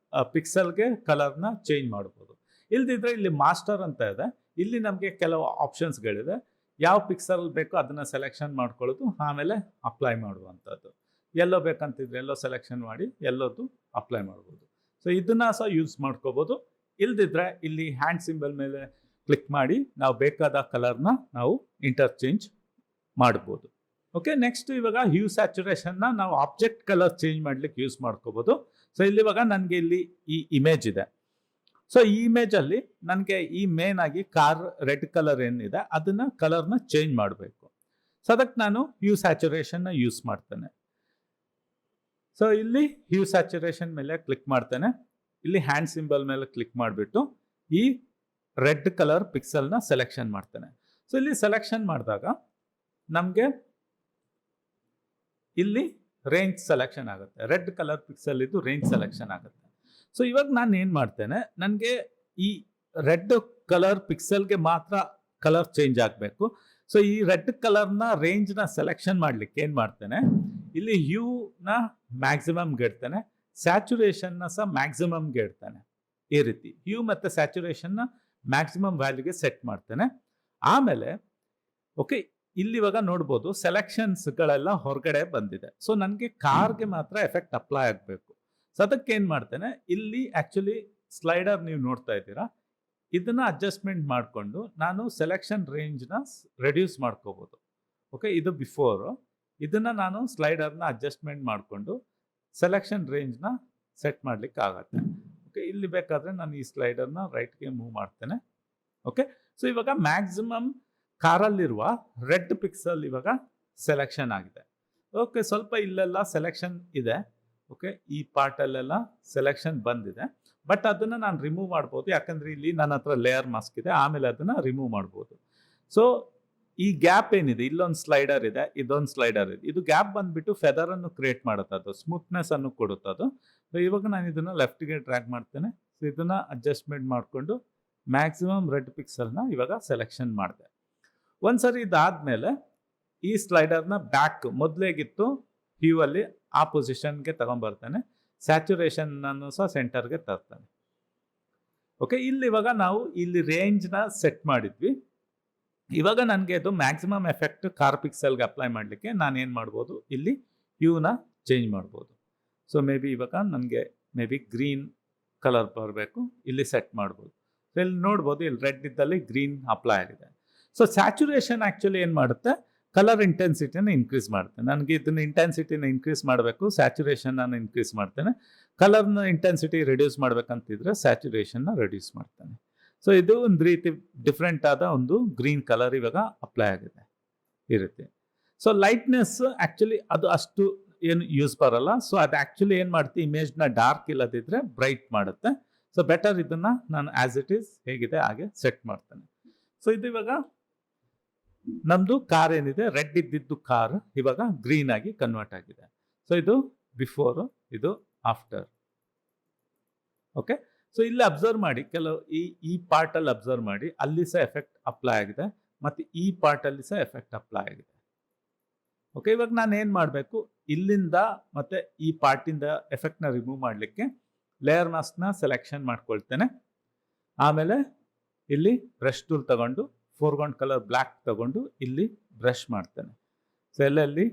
ಪಿಕ್ಸೆಲ್ಗೆ ಕಲರ್ನ ಚೇಂಜ್ ಮಾಡ್ಬೋದು. ಇಲ್ದಿದ್ರೆ ಇಲ್ಲಿ ಮಾಸ್ಟರ್ ಅಂತ ಇದೆ, ಇಲ್ಲಿ ನಮಗೆ ಕೆಲವು ಆಪ್ಷನ್ಸ್ಗಳಿದೆ. ಯಾವ ಪಿಕ್ಸೆಲ್ ಬೇಕೋ ಅದನ್ನು ಸೆಲೆಕ್ಷನ್ ಮಾಡ್ಕೊಳ್ಳೋದು, ಆಮೇಲೆ ಅಪ್ಲೈ ಮಾಡುವಂಥದ್ದು. ಎಲ್ಲೋ ಬೇಕಂತಿದ್ರೆ ಎಲ್ಲೋ ಸೆಲೆಕ್ಷನ್ ಮಾಡಿ ಎಲ್ಲೋದು ಅಪ್ಲೈ ಮಾಡ್ಬೋದು. ಸೊ ಇದನ್ನ ಸಹ ಯೂಸ್ ಮಾಡ್ಕೋಬೋದು. ಇಲ್ದಿದ್ರೆ ಇಲ್ಲಿ ಹ್ಯಾಂಡ್ ಸಿಂಬಲ್ ಮೇಲೆ ಕ್ಲಿಕ್ ಮಾಡಿ ನಾವು ಬೇಕಾದ ಕಲರ್ನ ನಾವು ಇಂಟರ್ಚೇಂಜ್ ಮಾಡ್ಬೋದು. ಓಕೆ, ನೆಕ್ಸ್ಟ್ ಇವಾಗ ಹ್ಯೂ ಸ್ಯಾಚುರೇಷನ್ನ ನಾವು ಆಬ್ಜೆಕ್ಟ್ ಕಲರ್ ಚೇಂಜ್ ಮಾಡ್ಲಿಕ್ಕೆ ಯೂಸ್ ಮಾಡ್ಕೋಬೋದು. ಸೊ ಇಲ್ಲಿ ಇವಾಗ ನನಗೆ ಇಲ್ಲಿ ಈ ಇಮೇಜ್ ಇದೆ. ಸೊ ಈ ಇಮೇಜಲ್ಲಿ ನನಗೆ ಈ ಮೇನ್ ಆಗಿ ಕಾರ್ ರೆಡ್ ಕಲರ್ ಏನಿದೆ ಅದನ್ನ ಕಲರ್ನ ಚೇಂಜ್ ಮಾಡಬೇಕು. ಸೊ ಅದಕ್ಕೆ ನಾನು ಹ್ಯೂ ಸ್ಯಾಚುರೇಷನ್ನ ಯೂಸ್ ಮಾಡ್ತೇನೆ. ಸೊ ಇಲ್ಲಿ ಹ್ಯೂ ಸ್ಯಾಚುರೇಷನ್ ಮೇಲೆ ಕ್ಲಿಕ್ ಮಾಡ್ತೇನೆ. ಇಲ್ಲಿ ಹ್ಯಾಂಡ್ ಸಿಂಬಲ್ ಮೇಲೆ ಕ್ಲಿಕ್ ಮಾಡಿಬಿಟ್ಟು ಈ ರೆಡ್ ಕಲರ್ ಪಿಕ್ಸೆಲ್ನ ಸೆಲೆಕ್ಷನ್ ಮಾಡ್ತೇನೆ. ಸೊ ಇಲ್ಲಿ ಸೆಲೆಕ್ಷನ್ ಮಾಡಿದಾಗ ನಮಗೆ ಇಲ್ಲಿ ರೇಂಜ್ ಸೆಲೆಕ್ಷನ್ ಆಗುತ್ತೆ. ರೆಡ್ ಕಲರ್ ಪಿಕ್ಸೆಲ್ ಇದು ರೇಂಜ್ ಸೆಲೆಕ್ಷನ್ ಆಗುತ್ತೆ. ಸೊ ಇವಾಗ ನಾನು ಏನು ಮಾಡ್ತೇನೆ, ನನಗೆ ಈ ರೆಡ್ ಕಲರ್ ಪಿಕ್ಸೆಲ್ಗೆ ಮಾತ್ರ ಕಲರ್ ಚೇಂಜ್ ಆಗಬೇಕು. ಸೊ ಈ ರೆಡ್ ಕಲರ್ನ ರೇಂಜ್ನ ಸೆಲೆಕ್ಷನ್ ಮಾಡಲಿಕ್ಕೆ ಏನು ಮಾಡ್ತೇನೆ, ಇಲ್ಲಿ ಹ್ಯೂನ ಮ್ಯಾಕ್ಸಿಮಮ್ಗೆ ಇಡ್ತೇನೆ, ಸ್ಯಾಚುರೇಷನ್ನ ಸಹ ಮ್ಯಾಕ್ಸಿಮಮ್ಗೆ ಇಡ್ತೇನೆ. ಈ ರೀತಿ ಹ್ಯೂ ಮತ್ತು ಸ್ಯಾಚುರೇಷನ್ನ ಮ್ಯಾಕ್ಸಿಮಮ್ ವ್ಯಾಲ್ಯೂಗೆ ಸೆಟ್ ಮಾಡ್ತೇನೆ. ಆಮೇಲೆ ಓಕೆ, ಇಲ್ಲಿ ಇವಾಗ ನೋಡ್ಬೋದು ಸೆಲೆಕ್ಷನ್ಸ್ಗಳೆಲ್ಲ ಹೊರಗಡೆ ಬಂದಿದೆ. ಸೊ ನನಗೆ ಕಾರ್ಗೆ ಮಾತ್ರ ಎಫೆಕ್ಟ್ ಅಪ್ಲೈ ಆಗಬೇಕು. ಸೊ ಅದಕ್ಕೆ ಏನು ಮಾಡ್ತೇನೆ, ಇಲ್ಲಿ ಆ್ಯಕ್ಚುಲಿ ಸ್ಲೈಡರ್ ನೀವು ನೋಡ್ತಾ ಇದ್ದೀರಾ, ಇದನ್ನ ಅಡ್ಜಸ್ಟ್ಮೆಂಟ್ ಮಾಡಿಕೊಂಡು ನಾನು ಸೆಲೆಕ್ಷನ್ ರೇಂಜ್ನ ರೆಡ್ಯೂಸ್ ಮಾಡ್ಕೋಬೋದು. ಓಕೆ, ಇದು ಬಿಫೋರು. ಇದನ್ನು ನಾನು ಸ್ಲೈಡರ್ನ ಅಡ್ಜಸ್ಟ್ಮೆಂಟ್ ಮಾಡಿಕೊಂಡು ಸೆಲೆಕ್ಷನ್ ರೇಂಜ್ನ ಸೆಟ್ ಮಾಡಲಿಕ್ಕೆ ಆಗತ್ತೆ. ಓಕೆ, ಇಲ್ಲಿ ಬೇಕಾದರೆ ನಾನು ಈ ಸ್ಲೈಡರ್ನ ರೈಟ್ಗೆ ಮೂವ್ ಮಾಡ್ತೇನೆ. ಓಕೆ, ಸೊ ಇವಾಗ ಮ್ಯಾಕ್ಸಿಮಮ್ ಕಾರಲ್ಲಿರುವ ರೆಡ್ ಪಿಕ್ಸೆಲ್ ಇವಾಗ ಸೆಲೆಕ್ಷನ್ ಆಗಿದೆ. ಓಕೆ, ಸ್ವಲ್ಪ ಇಲ್ಲೆಲ್ಲ ಸೆಲೆಕ್ಷನ್ ಇದೆ. ಓಕೆ, ಈ ಪಾರ್ಟಲ್ಲೆಲ್ಲ ಸೆಲೆಕ್ಷನ್ ಬಂದಿದೆ, ಬಟ್ ಅದನ್ನು ನಾನು ರಿಮೂವ್ ಮಾಡ್ಬೋದು. ಯಾಕಂದರೆ ಇಲ್ಲಿ ನನ್ನ ಹತ್ರ ಲೇಯರ್ ಮಾಸ್ಕ್ ಇದೆ, ಆಮೇಲೆ ಅದನ್ನು ರಿಮೂವ್ ಮಾಡ್ಬೋದು. ಸೊ ಈ ಗ್ಯಾಪ್ ಏನಿದೆ, ಇಲ್ಲೊಂದು ಸ್ಲೈಡರ್ ಇದೆ, ಇದೊಂದು ಸ್ಲೈಡರ್ ಇದೆ, ಇದು ಗ್ಯಾಪ್ ಬಂದುಬಿಟ್ಟು ಫೆದರನ್ನು ಕ್ರಿಯೇಟ್ ಮಾಡುತ್ತೆ, ಅದು ಸ್ಮೂತ್ನೆಸ್ ಅನ್ನು ಕೊಡುತ್ತೆ. ಸೊ ಇವಾಗ ನಾನು ಇದನ್ನು ಲೆಫ್ಟ್ಗೆ ಡ್ರ್ಯಾಗ್ ಮಾಡ್ತೇನೆ. ಸೊ ಇದನ್ನು ಅಡ್ಜಸ್ಟ್ಮೆಂಟ್ ಮಾಡಿಕೊಂಡು ಮ್ಯಾಕ್ಸಿಮಮ್ ರೆಡ್ ಪಿಕ್ಸೆಲ್ನ ಇವಾಗ ಸೆಲೆಕ್ಷನ್ ಮಾಡಿದೆ. ಒಂದ್ಸರಿ ಇದಾದಮೇಲೆ ಈ ಸ್ಲೈಡರ್ನ ಬ್ಯಾಕ್ ಮೊದಲೇಗಿತ್ತು ಹ್ಯೂ ಅಲ್ಲಿ ಆ ಪೊಸಿಷನ್ಗೆ ತಗೊಂಡ್ಬರ್ತೇನೆ. ಸ್ಯಾಚುರೇಷನ್ನನ್ನು ಸಹ ಸೆಂಟರ್ಗೆ ತರ್ತಾನೆ. ಓಕೆ, ಇಲ್ಲಿ ಇವಾಗ ನಾವು ಇಲ್ಲಿ ರೇಂಜ್ನ ಸೆಟ್ ಮಾಡಿದ್ವಿ. ಇವಾಗ ನನಗೆ ಅದು ಮ್ಯಾಕ್ಸಿಮಮ್ ಎಫೆಕ್ಟ್ ಕಾರ್ ಪಿಕ್ಸೆಲ್ಗೆ ಅಪ್ಲೈ ಮಾಡಲಿಕ್ಕೆ ನಾನು ಏನು ಮಾಡ್ಬೋದು, ಇಲ್ಲಿ ಹ್ಯೂನ ಚೇಂಜ್ ಮಾಡ್ಬೋದು. ಸೊ ಇವಾಗ ನನಗೆ ಗ್ರೀನ್ ಕಲರ್ ಬರಬೇಕು, ಇಲ್ಲಿ ಸೆಟ್ ಮಾಡ್ಬೋದು. ಸೊ ಇಲ್ಲಿ ನೋಡ್ಬೋದು, ಇಲ್ಲಿ ರೆಡ್ ಇದ್ದಲ್ಲಿ ಗ್ರೀನ್ ಅಪ್ಲೈ ಆಗಿದೆ. ಸೊ ಸ್ಯಾಚುರೇಷನ್ ಆ್ಯಕ್ಚುಲಿ ಏನು ಮಾಡುತ್ತೆ, ಕಲರ್ ಇಂಟೆನ್ಸಿಟಿನ ಇನ್ಕ್ರೀಸ್ ಮಾಡುತ್ತೆ. ನನಗೆ ಇದನ್ನ ಇಂಟೆನ್ಸಿಟಿನ ಇನ್ಕ್ರೀಸ್ ಮಾಡಬೇಕು, ಸ್ಯಾಚುರೇಷನ್ನ ಇನ್ಕ್ರೀಸ್ ಮಾಡ್ತೇನೆ. ಕಲರ್ನ ಇಂಟೆನ್ಸಿಟಿ ರಿಡ್ಯೂಸ್ ಮಾಡ್ಬೇಕಂತಿದ್ರೆ ಸ್ಯಾಚುರೇಷನ್ನ ರಿಡ್ಯೂಸ್ ಮಾಡ್ತೇನೆ. ಸೊ ಇದು ಒಂದು ರೀತಿ ಡಿಫ್ರೆಂಟ್ ಆದ ಒಂದು ಗ್ರೀನ್ ಕಲರ್ ಇವಾಗ ಅಪ್ಲೈ ಆಗಿದೆ ಈ ರೀತಿ. ಸೊ ಲೈಟ್ನೆಸ್ ಆ್ಯಕ್ಚುಲಿ ಅದು ಅಷ್ಟು ಏನು ಯೂಸ್ ಬರಲ್ಲ. ಸೊ ಅದು ಆ್ಯಕ್ಚುಲಿ ಏನು ಮಾಡ್ತೀವಿ, ಇಮೇಜ್ನ ಡಾರ್ಕ್ ಇಲ್ಲದಿದ್ದರೆ ಬ್ರೈಟ್ ಮಾಡುತ್ತೆ. ಸೊ ಬೆಟರ್ ಇದನ್ನು ನಾನು ಆ್ಯಸ್ ಇಟ್ ಈಸ್ ಹೇಗಿದೆ ಹಾಗೆ ಸೆಟ್ ಮಾಡ್ತೇನೆ. ಸೊ ಇದು ಇವಾಗ ನಮ್ಮದು ಕಾರ್ ಏನಿದೆ, ರೆಡ್ ಇದ್ದಿದ್ದು ಕಾರ್ ಇವಾಗ ಗ್ರೀನ್ ಆಗಿ ಕನ್ವರ್ಟ್ ಆಗಿದೆ. ಸೊ ಇದು ಬಿಫೋರು, ಇದು ಆಫ್ಟರ್. ಓಕೆ, ಸೊ ಇಲ್ಲಿ ಅಬ್ಸರ್ವ್ ಮಾಡಿ, ಕೆಲವು ಈ ಪಾರ್ಟಲ್ಲಿ ಅಬ್ಸರ್ವ್ ಮಾಡಿ, ಅಲ್ಲಿ ಸಹ ಎಫೆಕ್ಟ್ ಅಪ್ಲೈ ಆಗಿದೆ ಮತ್ತು ಈ ಪಾರ್ಟಲ್ಲಿ ಸಹ ಎಫೆಕ್ಟ್ ಅಪ್ಲೈ ಆಗಿದೆ. ಓಕೆ, ಇವಾಗ ನಾನು ಏನು ಮಾಡಬೇಕು, ಇಲ್ಲಿಂದ ಮತ್ತು ಈ ಪಾರ್ಟಿಂದ ಎಫೆಕ್ಟ್ನ ರಿಮೂವ್ ಮಾಡಲಿಕ್ಕೆ ಲೇಯರ್ ಮಾಸ್ಕ್ನ ಸೆಲೆಕ್ಷನ್ ಮಾಡ್ಕೊಳ್ತೇನೆ. ಆಮೇಲೆ ಇಲ್ಲಿ ಬ್ರಷ್ ಟೂಲ್ ತಗೊಂಡು ಫೋರ್ಗ್ರೌಂಡ್ ಕಲರ್ ಬ್ಲ್ಯಾಕ್ ತಗೊಂಡು ಇಲ್ಲಿ ಬ್ರಷ್ ಮಾಡ್ತೇನೆ. ಸೊ ಎಲ್ಲೆಲ್ಲಿ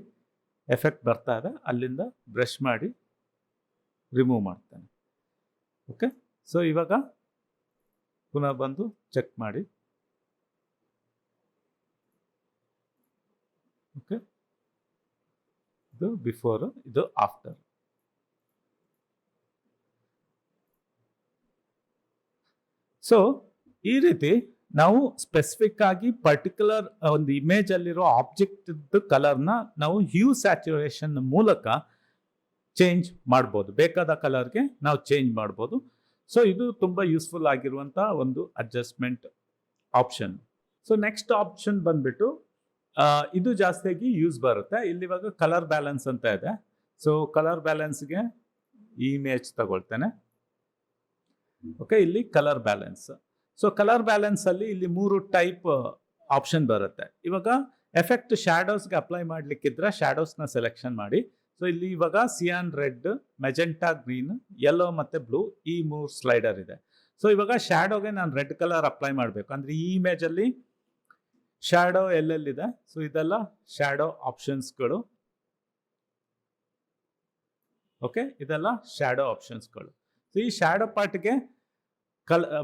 ಎಫೆಕ್ಟ್ ಬರ್ತಾ ಇದೆ ಅಲ್ಲಿಂದ ಬ್ರಷ್ ಮಾಡಿ ರಿಮೂವ್ ಮಾಡ್ತೇನೆ. ಓಕೆ, ಸೊ ಇವಾಗ ಪುನಃ ಬಂದು ಚೆಕ್ ಮಾಡಿ. ಓಕೆ, ಇದು ಬಿಫೋರ್, ಇದು ಆಫ್ಟರ್. ಸೊ ಈ ರೀತಿ ನಾವು ಸ್ಪೆಸಿಫಿಕ್ ಆಗಿ ಪರ್ಟಿಕ್ಯುಲರ್ ಒಂದು ಇಮೇಜ್ ಅಲ್ಲಿರೋ ಆಬ್ಜೆಕ್ಟ್ ಕಲರ್ನ ನಾವು ಹ್ಯೂ ಸ್ಯಾಚುರೇಷನ್ ಮೂಲಕ ಚೇಂಜ್ ಮಾಡ್ಬೋದು. ಬೇಕಾದ ಕಲರ್ಗೆ ನಾವು ಚೇಂಜ್ ಮಾಡ್ಬೋದು. ಸೊ ಇದು ತುಂಬ ಯೂಸ್ಫುಲ್ ಆಗಿರುವಂಥ ಒಂದು adjustment option. So next option ಬಂದ್ಬಿಟ್ಟು ಇದು ಜಾಸ್ತಿಯಾಗಿ ಯೂಸ್ ಬರುತ್ತೆ. ಇಲ್ಲಿ ಇವಾಗ ಕಲರ್ ಬ್ಯಾಲೆನ್ಸ್ ಅಂತ ಇದೆ. ಸೊ ಕಲರ್ ಬ್ಯಾಲೆನ್ಸ್ಗೆ ಈ ಇಮೇಜ್ ತಗೊಳ್ತೇನೆ. ಓಕೆ, ಇಲ್ಲಿ colour balance. So colour balance ಅಲ್ಲಿ ಇಲ್ಲಿ 3 ಟೈಪ್ ಆಪ್ಷನ್ ಬರುತ್ತೆ. ಇವಾಗ ಎಫೆಕ್ಟ್ ಶ್ಯಾಡೋಸ್ಗೆ ಅಪ್ಲೈ ಮಾಡ್ಲಿಕ್ಕಿದ್ರೆ ಶ್ಯಾಡೋಸ್ನ ಸೆಲೆಕ್ಷನ್ ಮಾಡಿ. ಸೊ ಇಲ್ಲಿ ಇವಾಗ Xi'an red, magenta green, yellow ಮತ್ತೆ ಬ್ಲೂ, ಈ 3 ಸ್ಲೈಡರ್ ಇದೆ. ಸೊ ಇವಾಗ ಶ್ಯಾಡೋಗೆ ನಾನು ರೆಡ್ ಕಲರ್ ಅಪ್ಲೈ ಮಾಡಬೇಕು ಅಂದ್ರೆ ಈ ಇಮೇಜ್ ಅಲ್ಲಿ ಶ್ಯಾಡೋ ಎಲ್ಲೆಲ್ಲಿದೆ. ಸೊ ಇದೆಲ್ಲ ಶ್ಯಾಡೋ ಆಪ್ಷನ್ಸ್ಗಳು. ಓಕೆ, ಇದೆಲ್ಲ ಶ್ಯಾಡೋ ಆಪ್ಷನ್ಸ್ಗಳು. ಸೊ ಈ ಶ್ಯಾಡೋ ಪಾರ್ಟ್ಗೆ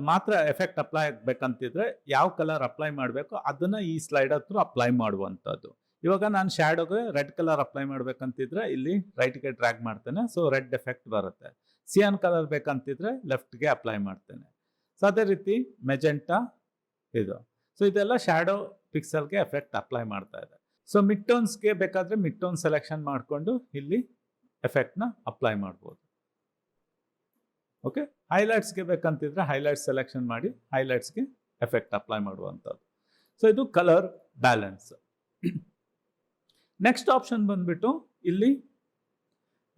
ಮಾತ್ರ ಎಫೆಕ್ಟ್ ಅಪ್ಲೈ ಆಗ್ಬೇಕಂತಿದ್ರೆ ಯಾವ ಕಲರ್ ಅಪ್ಲೈ ಮಾಡಬೇಕು ಅದನ್ನ ಈ ಸ್ಲೈಡರ್ ಥ್ರೂ ಅಪ್ಲೈ ಮಾಡುವಂಥದ್ದು. ಇವಾಗ ನಾನು ಶ್ಯಾಡೋಗೆ ರೆಡ್ ಕಲರ್ ಅಪ್ಲೈ ಮಾಡ್ಬೇಕಂತಿದ್ರೆ ಇಲ್ಲಿ ರೈಟ್ಗೆ ಡ್ರ್ಯಾಗ್ ಮಾಡ್ತೇನೆ. ಸೊ ರೆಡ್ ಎಫೆಕ್ಟ್ ಬರುತ್ತೆ. ಸಿಯಾನ್ ಕಲರ್ ಬೇಕಂತಿದ್ರೆ ಲೆಫ್ಟ್ಗೆ ಅಪ್ಲೈ ಮಾಡ್ತೇನೆ. ಸೊ ಅದೇ ರೀತಿ ಮೆಜೆಂಟಾ ಇದು. ಸೊ ಇದೆಲ್ಲ ಶ್ಯಾಡೋ ಪಿಕ್ಸೆಲ್ಗೆ ಎಫೆಕ್ಟ್ ಅಪ್ಲೈ ಮಾಡ್ತಾ ಇದೆ. ಸೊ ಮಿಡ್ ಟೋನ್ಸ್ಗೆ ಬೇಕಾದ್ರೆ ಮಿಡ್ ಟೋನ್ ಸೆಲೆಕ್ಷನ್ ಮಾಡಿಕೊಂಡು ಇಲ್ಲಿ ಎಫೆಕ್ಟ್ನ ಅಪ್ಲೈ ಮಾಡ್ಬೋದು. ಓಕೆ, ಹೈಲೈಟ್ಸ್ಗೆ ಬೇಕಂತಿದ್ರೆ ಹೈಲೈಟ್ಸ್ ಸೆಲೆಕ್ಷನ್ ಮಾಡಿ ಹೈಲೈಟ್ಸ್ಗೆ ಎಫೆಕ್ಟ್ ಅಪ್ಲೈ ಮಾಡುವಂಥದ್ದು. ಸೊ ಇದು ಕಲರ್ ಬ್ಯಾಲೆನ್ಸ್. ನೆಕ್ಸ್ಟ್ ಆಪ್ಷನ್ ಬಂದ್ಬಿಟ್ಟು ಇಲ್ಲಿ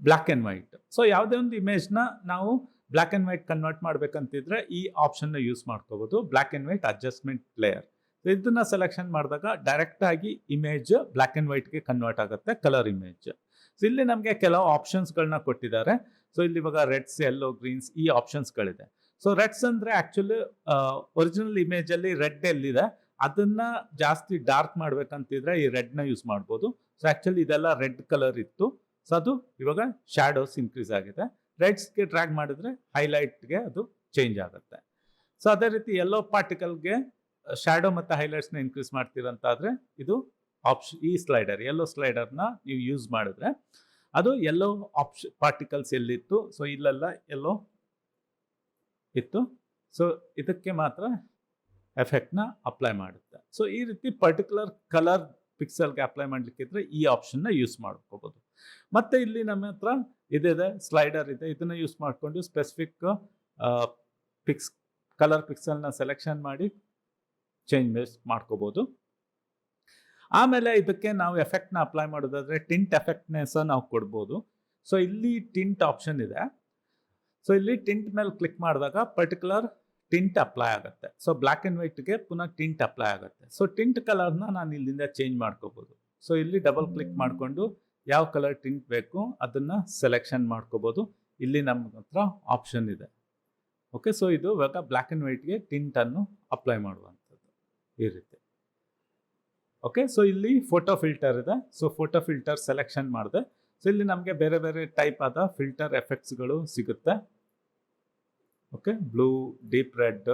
ಬ್ಲ್ಯಾಕ್ ಆ್ಯಂಡ್ ವೈಟ್. ಸೊ ಯಾವುದೇ ಒಂದು ಇಮೇಜ್ನ ನಾವು ಬ್ಲ್ಯಾಕ್ ಆ್ಯಂಡ್ ವೈಟ್ ಕನ್ವರ್ಟ್ ಮಾಡ್ಬೇಕಂತಿದ್ರೆ ಈ ಆಪ್ಷನ್ನ ಯೂಸ್ ಮಾಡ್ಕೋಬೋದು. Black and white adjustment layer. ಇದನ್ನ ಸೆಲೆಕ್ಷನ್ ಮಾಡಿದಾಗ ಡೈರೆಕ್ಟ್ ಆಗಿ ಇಮೇಜ್ ಬ್ಲ್ಯಾಕ್ ಆ್ಯಂಡ್ ವೈಟ್ಗೆ ಕನ್ವರ್ಟ್ ಆಗುತ್ತೆ, ಕಲರ್ ಇಮೇಜ್. ಸೊ ಇಲ್ಲಿ ನಮಗೆ ಕೆಲವು ಆಪ್ಷನ್ಸ್ಗಳನ್ನ ಕೊಟ್ಟಿದ್ದಾರೆ. ಸೊ ಇಲ್ಲಿ ಇವಾಗ ರೆಡ್ಸ್, ಯೆಲ್ಲೋ, ಗ್ರೀನ್ಸ್ ಈ ಆಪ್ಷನ್ಸ್ಗಳಿದೆ. ಸೊ ರೆಡ್ಸ್ ಅಂದರೆ ಆ್ಯಕ್ಚುಲಿ ಒರಿಜಿನಲ್ ಇಮೇಜಲ್ಲಿ ರೆಡ್ ಎಲ್ಲಿದೆ ಅದನ್ನ ಜಾಸ್ತಿ ಡಾರ್ಕ್ ಮಾಡ್ಬೇಕಂತಿದ್ರೆ ಈ ರೆಡ್ನ ಯೂಸ್ ಮಾಡ್ಬೋದು. ಸೊ ಆ್ಯಕ್ಚುಲಿ ಇದೆಲ್ಲ ರೆಡ್ ಕಲರ್ ಇತ್ತು. ಸೊ ಅದು ಇವಾಗ ಶ್ಯಾಡೋಸ್ ಇನ್ಕ್ರೀಸ್ ಆಗಿದೆ. ರೆಡ್ಸ್ಗೆ ಡ್ರ್ಯಾಗ್ ಮಾಡಿದ್ರೆ ಹೈಲೈಟ್ಗೆ ಅದು ಚೇಂಜ್ ಆಗುತ್ತೆ. ಸೊ ಅದೇ ರೀತಿ ಯೆಲ್ಲೋ ಪಾರ್ಟಿಕಲ್ಗೆ ಶ್ಯಾಡೋ ಮತ್ತು ಹೈಲೈಟ್ಸ್ನ ಇನ್ಕ್ರೀಸ್ ಮಾಡ್ತೀರಂತಾದರೆ ಇದು ಈ ಸ್ಲೈಡರ್, ಯೆಲ್ಲೋ ಸ್ಲೈಡರ್ನ ನೀವು ಯೂಸ್ ಮಾಡಿದ್ರೆ ಅದು ಯೆಲ್ಲೋ ಪಾರ್ಟಿಕಲ್ಸ್ ಎಲ್ಲಿತ್ತು. ಸೊ ಇಲ್ಲೆಲ್ಲ ಯೆಲ್ಲೋ ಇತ್ತು. ಸೊ ಇದಕ್ಕೆ ಮಾತ್ರ ಎಫೆಕ್ಟ್ನ ಅಪ್ಲೈ ಮಾಡುತ್ತೆ. ಸೊ ಈ ರೀತಿ ಪರ್ಟಿಕ್ಯುಲರ್ ಕಲರ್ ಪಿಕ್ಸೆಲ್ಗೆ ಅಪ್ಲೈ ಮಾಡಲಿಕ್ಕಿದ್ರೆ ಈ ಆಪ್ಷನ್ನ ಯೂಸ್ ಮಾಡ್ಕೋಬೋದು. ಮತ್ತು ಇಲ್ಲಿ ನಮ್ಮ ಹತ್ರ ಇದಿದೆ, ಸ್ಲೈಡರ್ ಇದೆ. ಇದನ್ನು ಯೂಸ್ ಮಾಡಿಕೊಂಡು ಸ್ಪೆಸಿಫಿಕ್ ಕಲರ್ ಪಿಕ್ಸೆಲ್ನ ಸೆಲೆಕ್ಷನ್ ಮಾಡಿ ಚೇಂಜ್ ಮಾಡ್ಕೋಬೋದು. ಆಮೇಲೆ ಇದಕ್ಕೆ ನಾವು ಎಫೆಕ್ಟ್ನ ಅಪ್ಲೈ ಮಾಡೋದಾದ್ರೆ ಟಿಂಟ್ ಎಫೆಕ್ಟ್ನೇ ಸಹ ನಾವು ಕೊಡ್ಬೋದು. ಸೊ ಇಲ್ಲಿ ಟಿಂಟ್ ಆಪ್ಷನ್ ಇದೆ. ಸೊ ಇಲ್ಲಿ ಟಿಂಟ್ ಮೇಲೆ ಕ್ಲಿಕ್ ಮಾಡಿದಾಗ ಪರ್ಟಿಕ್ಯುಲರ್ ಟಿಂಟ್ ಅಪ್ಲೈ ಆಗುತ್ತೆ. ಸೊ ಬ್ಲ್ಯಾಕ್ ಆ್ಯಂಡ್ ವೈಟ್ಗೆ ಪುನಃ ಟಿಂಟ್ ಅಪ್ಲೈ ಆಗುತ್ತೆ. ಸೊ ಟಿಂಟ್ ಕಲರ್ನ ನಾನು ಇಲ್ಲಿಂದ ಚೇಂಜ್ ಮಾಡ್ಕೋಬೋದು. ಸೊ ಇಲ್ಲಿ ಡಬಲ್ ಕ್ಲಿಕ್ ಮಾಡಿಕೊಂಡು ಯಾವ ಕಲರ್ ಟಿಂಟ್ ಬೇಕು ಅದನ್ನು ಸೆಲೆಕ್ಷನ್ ಮಾಡ್ಕೋಬೋದು. ಇಲ್ಲಿ ನಮ್ಮ ಹತ್ರ ಆಪ್ಷನ್ ಇದೆ. ಓಕೆ, ಸೊ ಇದು ಇವಾಗ ಬ್ಲ್ಯಾಕ್ ಆ್ಯಂಡ್ ವೈಟ್ಗೆ ಟಿಂಟನ್ನು ಅಪ್ಲೈ ಮಾಡುವಂಥದ್ದು ಈ ರೀತಿ. ಓಕೆ, ಸೊ ಇಲ್ಲಿ ಫೋಟೋ ಫಿಲ್ಟರ್ ಇದೆ. ಸೊ ಫೋಟೋ ಫಿಲ್ಟರ್ ಸೆಲೆಕ್ಷನ್ ಮಾಡಿದೆ. ಸೊ ಇಲ್ಲಿ ನಮಗೆ ಬೇರೆ ಬೇರೆ ಟೈಪ್ ಆದ ಫಿಲ್ಟರ್ ಎಫೆಕ್ಟ್ಸ್ಗಳು ಸಿಗುತ್ತೆ. Okay, blue, deep red,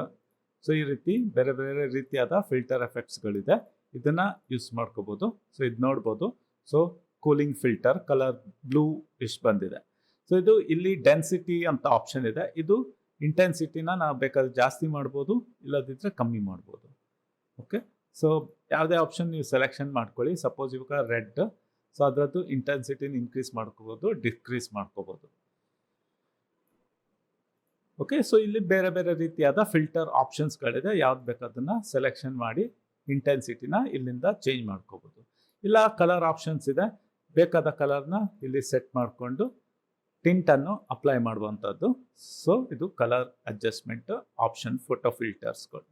so ಈ ರೀತಿ ಬೇರೆ ಬೇರೆ ರೀತಿಯಾದ ಫಿಲ್ಟರ್ ಎಫೆಕ್ಟ್ಸ್ಗಳಿದೆ. ಇದನ್ನು ಯೂಸ್ ಮಾಡ್ಕೋಬೋದು. ಸೊ ಇದು ನೋಡ್ಬೋದು. So cooling filter colour blue ಇಷ್ಟು ಬಂದಿದೆ. ಸೊ ಇದು ಇಲ್ಲಿ ಡೆನ್ಸಿಟಿ ಅಂತ ಆಪ್ಷನ್ ಇದೆ. ಇದು ಇಂಟೆನ್ಸಿಟಿನ ನಾವು ಬೇಕಾದ್ರೆ ಜಾಸ್ತಿ ಮಾಡ್ಬೋದು, ಇಲ್ಲದಿದ್ದರೆ ಕಮ್ಮಿ ಮಾಡ್ಬೋದು. ಓಕೆ, ಸೊ ಯಾವುದೇ ಆಪ್ಷನ್ ನೀವು ಸೆಲೆಕ್ಷನ್ ಮಾಡ್ಕೊಳ್ಳಿ. ಸಪೋಸ್ ಇವಾಗ ರೆಡ್, ಸೊ ಅದರದ್ದು ಇಂಟೆನ್ಸಿಟಿನ ಇನ್ಕ್ರೀಸ್ ಮಾಡ್ಕೋಬೋದು, ಡಿಕ್ರೀಸ್ ಮಾಡ್ಕೋಬೋದು. ಓಕೆ, ಸೊ ಇಲ್ಲಿ ಬೇರೆ ಬೇರೆ ರೀತಿಯಾದ ಫಿಲ್ಟರ್ ಆಪ್ಷನ್ಸ್ಗಳಿದೆ. ಯಾವ್ದು ಬೇಕು ಅದನ್ನು ಸೆಲೆಕ್ಷನ್ ಮಾಡಿ ಇಂಟೆನ್ಸಿಟಿನ ಇಲ್ಲಿಂದ ಚೇಂಜ್ ಮಾಡ್ಕೋಬೋದು. ಇಲ್ಲ ಕಲರ್ ಆಪ್ಷನ್ಸ್ ಇದೆ. ಬೇಕಾದ ಕಲರ್ನ ಇಲ್ಲಿ ಸೆಟ್ ಮಾಡಿಕೊಂಡು ಟಿಂಟನ್ನು ಅಪ್ಲೈ ಮಾಡುವಂಥದ್ದು. ಸೊ ಇದು ಕಲರ್ ಅಡ್ಜಸ್ಟ್ಮೆಂಟ್ ಆಪ್ಷನ್ ಫೋಟೋ ಫಿಲ್ಟರ್ಸ್ಗಳು.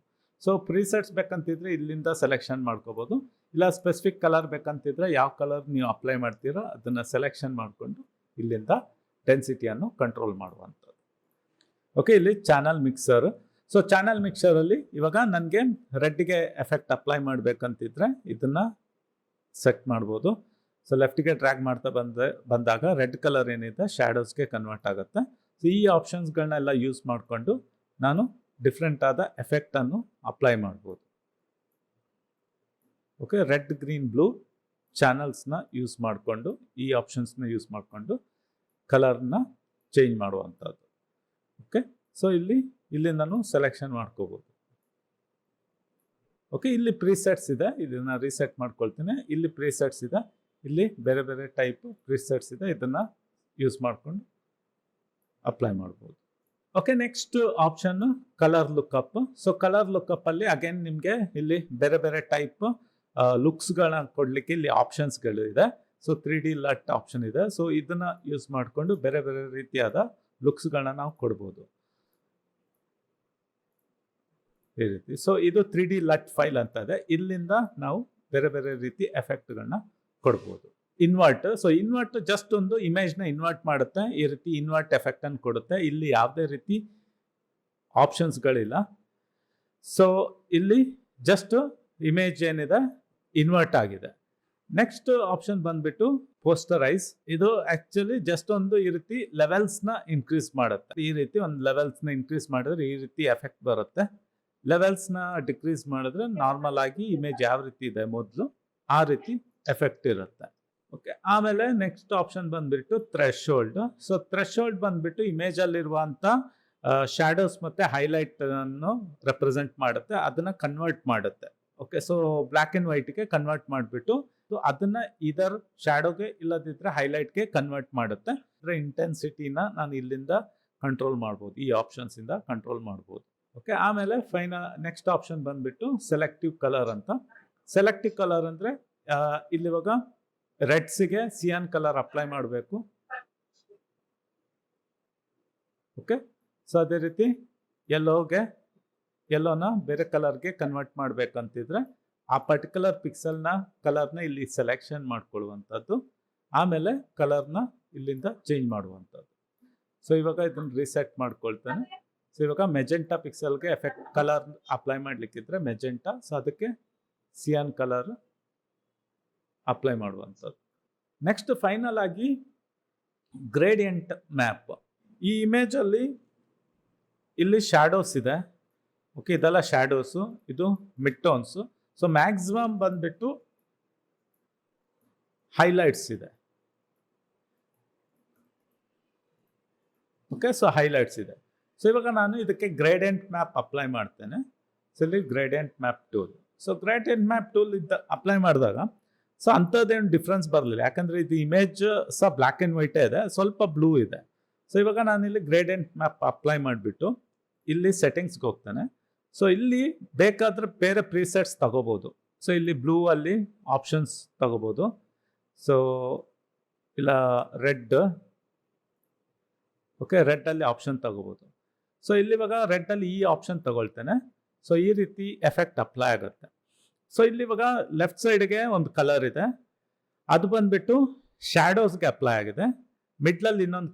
ಸೊ ಪ್ರೀಸೆಟ್ಸ್ ಬೇಕಂತಿದ್ರೆ ಇಲ್ಲಿಂದ ಸೆಲೆಕ್ಷನ್ ಮಾಡ್ಕೋಬೋದು. ಇಲ್ಲ ಸ್ಪೆಸಿಫಿಕ್ ಕಲರ್ ಬೇಕಂತಿದ್ರೆ ಯಾವ ಕಲರ್ ನೀವು ಅಪ್ಲೈ ಮಾಡ್ತೀರೋ ಅದನ್ನು ಸೆಲೆಕ್ಷನ್ ಮಾಡಿಕೊಂಡು ಇಲ್ಲಿಂದ ಡೆನ್ಸಿಟಿಯನ್ನು ಕಂಟ್ರೋಲ್ ಮಾಡುವಂಥದ್ದು. ಓಕೆ, ಇಲ್ಲಿ ಚಾನಲ್ ಮಿಕ್ಸರ್. ಸೊ ಚಾನಲ್ ಮಿಕ್ಸರಲ್ಲಿ ಇವಾಗ ನನಗೆ ರೆಡ್ಗೆ ಎಫೆಕ್ಟ್ ಅಪ್ಲೈ ಮಾಡಬೇಕಂತಿದ್ರೆ ಇದನ್ನು ಸೆಟ್ ಮಾಡ್ಬೋದು. ಸೊ ಲೆಫ್ಟಿಗೆ ಡ್ರ್ಯಾಗ್ ಮಾಡ್ತಾ ಬಂದಾಗ ರೆಡ್ ಕಲರ್ ಏನಿದೆ ಶ್ಯಾಡೋಸ್ಗೆ ಕನ್ವರ್ಟ್ ಆಗುತ್ತೆ. ಸೊ ಈ ಆಪ್ಷನ್ಸ್ಗಳನ್ನೆಲ್ಲ ಯೂಸ್ ಮಾಡಿಕೊಂಡು ನಾನು ಡಿಫ್ರೆಂಟ್ ಆದ ಎಫೆಕ್ಟನ್ನು ಅಪ್ಲೈ ಮಾಡ್ಬೋದು. ಓಕೆ, ರೆಡ್, ಗ್ರೀನ್, ಬ್ಲೂ ಚಾನಲ್ಸ್ನ ಯೂಸ್ ಮಾಡಿಕೊಂಡು ಈ ಆಪ್ಷನ್ಸ್ನ ಯೂಸ್ ಮಾಡಿಕೊಂಡು ಕಲರ್ನ ಚೇಂಜ್ ಮಾಡುವಂಥದ್ದು. ಓಕೆ, ಸೊ ಇಲ್ಲಿ ನಾನು ಸೆಲೆಕ್ಷನ್ ಮಾಡ್ಕೋಬೋದು. ಓಕೆ, ಇಲ್ಲಿ ಪ್ರೀಸೆಟ್ಸ್ ಇದೆ. ಇದನ್ನು ರೀಸೆಟ್ ಮಾಡ್ಕೊಳ್ತೀನಿ. ಇಲ್ಲಿ ಪ್ರೀಸೆಟ್ಸ್ ಇದೆ. ಇಲ್ಲಿ ಬೇರೆ ಬೇರೆ ಟೈಪ್ ಪ್ರೀಸೆಟ್ಸ್ ಇದೆ. ಇದನ್ನು ಯೂಸ್ ಮಾಡಿಕೊಂಡು ಅಪ್ಲೈ ಮಾಡ್ಬೋದು. Okay, next option colour lookup. So colour lookup ಅಲ್ಲಿ ಅಗೇನ್ ನಿಮಗೆ ಇಲ್ಲಿ ಬೇರೆ ಬೇರೆ ಟೈಪ್ ಲುಕ್ಸ್ಗಳನ್ನ ಕೊಡ್ಲಿಕ್ಕೆ ಇಲ್ಲಿ ಆಪ್ಷನ್ಸ್ಗಳು ಇದೆ. ಸೊ 3D ಲಟ್ ಆಪ್ಷನ್ ಇದೆ. ಸೊ ಇದನ್ನ ಯೂಸ್ ಮಾಡಿಕೊಂಡು ಬೇರೆ ಬೇರೆ ರೀತಿಯಾದ ಲುಕ್ಸ್ಗಳನ್ನ ನಾವು ಕೊಡ್ಬೋದು ಈ ರೀತಿ. ಸೊ ಇದು 3D ಲಟ್ ಫೈಲ್ ಅಂತ ಇದೆ. ಇಲ್ಲಿಂದ ನಾವು ಬೇರೆ ಬೇರೆ ರೀತಿ ಎಫೆಕ್ಟ್ಗಳನ್ನ ಕೊಡ್ಬೋದು. ಇನ್ವರ್ಟ್. ಸೊ ಇನ್ವರ್ಟ್ ಜಸ್ಟ್ ಒಂದು ಇಮೇಜ್ನ ಇನ್ವರ್ಟ್ ಮಾಡುತ್ತೆ. ಈ ರೀತಿ ಇನ್ವರ್ಟ್ ಎಫೆಕ್ಟ್ ಅನ್ನು ಕೊಡುತ್ತೆ. ಇಲ್ಲಿ ಯಾವುದೇ ರೀತಿ ಆಪ್ಷನ್ಸ್ಗಳಿಲ್ಲ. ಸೊ ಇಲ್ಲಿ ಜಸ್ಟ್ ಇಮೇಜ್ ಏನಿದೆ ಇನ್ವರ್ಟ್ ಆಗಿದೆ. ನೆಕ್ಸ್ಟ್ ಆಪ್ಷನ್ ಬಂದ್ಬಿಟ್ಟು ಪೋಸ್ಟರೈಸ್. ಇದು ಆಕ್ಚುಲಿ ಜಸ್ಟ್ ಒಂದು ಈ ರೀತಿ ಲೆವೆಲ್ಸ್ನ ಇನ್ಕ್ರೀಸ್ ಮಾಡುತ್ತೆ. ಈ ರೀತಿ ಒಂದು ಲೆವೆಲ್ಸ್ನ ಇನ್ಕ್ರೀಸ್ ಮಾಡಿದ್ರೆ ಈ ರೀತಿ ಎಫೆಕ್ಟ್ ಬರುತ್ತೆ. ಲೆವೆಲ್ಸ್ನ ಡಿಕ್ರೀಸ್ ಮಾಡಿದ್ರೆ ನಾರ್ಮಲ್ ಆಗಿ ಇಮೇಜ್ ಯಾವ ರೀತಿ ಇದೆ ಮೊದಲು ಆ ರೀತಿ ಎಫೆಕ್ಟ್ ಇರುತ್ತೆ. ಓಕೆ, ಆಮೇಲೆ ನೆಕ್ಸ್ಟ್ ಆಪ್ಷನ್ ಬಂದ್ಬಿಟ್ಟು ಥ್ರೆಶೋಲ್ಡ್. ಸೊ ಥ್ರೆಶೋಲ್ಡ್ ಬಂದ್ಬಿಟ್ಟು ಇಮೇಜ್ ಅಲ್ಲಿರುವಂತ ಶಾಡೋಸ್ ಮತ್ತೆ ಹೈಲೈಟ್ ಅನ್ನು ರೆಪ್ರೆಸೆಂಟ್ ಮಾಡುತ್ತೆ, ಅದನ್ನ ಕನ್ವರ್ಟ್ ಮಾಡುತ್ತೆ. ಓಕೆ, ಸೊ ಬ್ಲ್ಯಾಕ್ ಅಂಡ್ ವೈಟ್ಗೆ ಕನ್ವರ್ಟ್ ಮಾಡಿಬಿಟ್ಟು ಅದನ್ನ ಇದರ್ ಶಾಡೋಗೆ ಇಲ್ಲದಿದ್ರೆ ಹೈಲೈಟ್ಗೆ ಕನ್ವರ್ಟ್ ಮಾಡುತ್ತೆ. ಅದರ ಇಂಟೆನ್ಸಿಟಿನ ನಾನು ಇಲ್ಲಿಂದ ಕಂಟ್ರೋಲ್ ಮಾಡ್ಬೋದು, ಈ ಆಪ್ಷನ್ಸ್ ಇಂದ ಕಂಟ್ರೋಲ್ ಮಾಡ್ಬೋದು. ಓಕೆ, ಆಮೇಲೆ ನೆಕ್ಸ್ಟ್ ಆಪ್ಷನ್ ಬಂದ್ಬಿಟ್ಟು ಸೆಲೆಕ್ಟಿವ್ ಕಲರ್ ಅಂತ. ಸೆಲೆಕ್ಟಿವ್ ಕಲರ್ ಅಂದ್ರೆ ಇಲ್ಲಿವಾಗ ರೆಡ್ಸ್ಗೆ ಸಿಯಾನ್ ಕಲರ್ ಅಪ್ಲೈ ಮಾಡಬೇಕು. ಓಕೆ, ಸೊ ಅದೇ ರೀತಿ ಯೆಲ್ಲೋನ ಬೇರೆ ಕಲರ್ಗೆ ಕನ್ವರ್ಟ್ ಮಾಡ್ಬೇಕಂತಿದ್ರೆ ಆ ಪರ್ಟಿಕ್ಯುಲರ್ ಪಿಕ್ಸೆಲ್ನ ಕಲರ್ನ ಇಲ್ಲಿ ಸೆಲೆಕ್ಷನ್ ಮಾಡ್ಕೊಳ್ಳುವಂಥದ್ದು, ಆಮೇಲೆ ಕಲರ್ನ ಇಲ್ಲಿಂದ ಚೇಂಜ್ ಮಾಡುವಂಥದ್ದು. ಸೊ ಇವಾಗ ಇದನ್ನು ರೀಸೆಟ್ ಮಾಡ್ಕೊಳ್ತಾನೆ. ಸೊ ಇವಾಗ ಮೆಜೆಂಟಾ ಪಿಕ್ಸೆಲ್ಗೆ ಎಫೆಕ್ಟ್ ಕಲರ್ ಅಪ್ಲೈ ಮಾಡ್ಲಿಕ್ಕಿದ್ರೆ ಮೆಜೆಂಟಾ, ಸೊ ಅದಕ್ಕೆ ಸಿಯಾನ್ ಕಲರ್ ಅಪ್ಲೈ ಮಾಡುವಂಥದ್ದು. ನೆಕ್ಸ್ಟ್ ಫೈನಲ್ ಆಗಿ ಗ್ರೇಡಿಯಂಟ್ ಮ್ಯಾಪ್. ಈ ಇಮೇಜಲ್ಲಿ ಇಲ್ಲಿ ಶ್ಯಾಡೋಸ್ ಇದೆ. ಓಕೆ, ಇದೆಲ್ಲ ಶ್ಯಾಡೋಸು, ಇದು ಮಿಡ್ ಟೋನ್ಸು. ಸೊ ಮ್ಯಾಕ್ಸಿಮಮ್ ಬಂದ್ಬಿಟ್ಟು ಹೈಲೈಟ್ಸ್ ಇದೆ. ಓಕೆ, ಸೊ ಹೈಲೈಟ್ಸ್ ಇದೆ. ಸೊ ಇವಾಗ ನಾನು ಇದಕ್ಕೆ ಗ್ರೇಡಿಯಂಟ್ ಮ್ಯಾಪ್ ಅಪ್ಲೈ ಮಾಡ್ತೇನೆ. ಸೊ ಇಲ್ಲಿ gradient map tool. So gradient map tool apply ಮಾಡಿದಾಗ ಸೊ ಅಂಥದ್ದೇನು ಡಿಫ್ರೆನ್ಸ್ ಬರಲಿಲ್ಲ, ಯಾಕಂದರೆ ಇದು ಇಮೇಜ್ ಸಹ ಬ್ಲ್ಯಾಕ್ ಆ್ಯಂಡ್ ವೈಟೇ ಇದೆ, ಸ್ವಲ್ಪ ಬ್ಲೂ ಇದೆ. ಸೊ ಇವಾಗ ನಾನು ಇಲ್ಲಿ ಗ್ರೇಡಿಯಂಟ್ ಮ್ಯಾಪ್ ಅಪ್ಲೈ ಮಾಡಿಬಿಟ್ಟು ಇಲ್ಲಿ ಸೆಟ್ಟಿಂಗ್ಸ್ಗೆ ಹೋಗ್ತಾನೆ. ಸೊ ಇಲ್ಲಿ ಬೇಕಾದರೆ ಬೇರೆ ಪ್ರೀಸೆಟ್ಸ್ ತಗೋಬೋದು. ಸೊ ಇಲ್ಲಿ ಬ್ಲೂ ಅಲ್ಲಿ ಆಪ್ಷನ್ಸ್ ತಗೋಬೋದು. ಸೊ ಇಲ್ಲ ರೆಡ್. ಓಕೆ, ರೆಡ್ಡಲ್ಲಿ ಆಪ್ಷನ್ ತಗೋಬೋದು. ಸೊ ಇಲ್ಲಿ ಇವಾಗ ರೆಡ್ಡಲ್ಲಿ ಈ ಆಪ್ಷನ್ ತಗೊಳ್ತೇನೆ. ಸೊ ಈ ರೀತಿ ಎಫೆಕ್ಟ್ ಅಪ್ಲೈ ಆಗುತ್ತೆ. ಸೊ ಇಲ್ಲಿ ಇವಾಗ ಲೆಫ್ಟ್ ಸೈಡ್ಗೆ ಒಂದು ಕಲರ್ ಇದೆ, ಅದು ಬಂದ್ಬಿಟ್ಟು ಶ್ಯಾಡೋಸ್ಗೆ ಅಪ್ಲೈ ಆಗಿದೆ. ಮಿಡ್ಲಲ್ಲಿ ಇನ್ನೊಂದು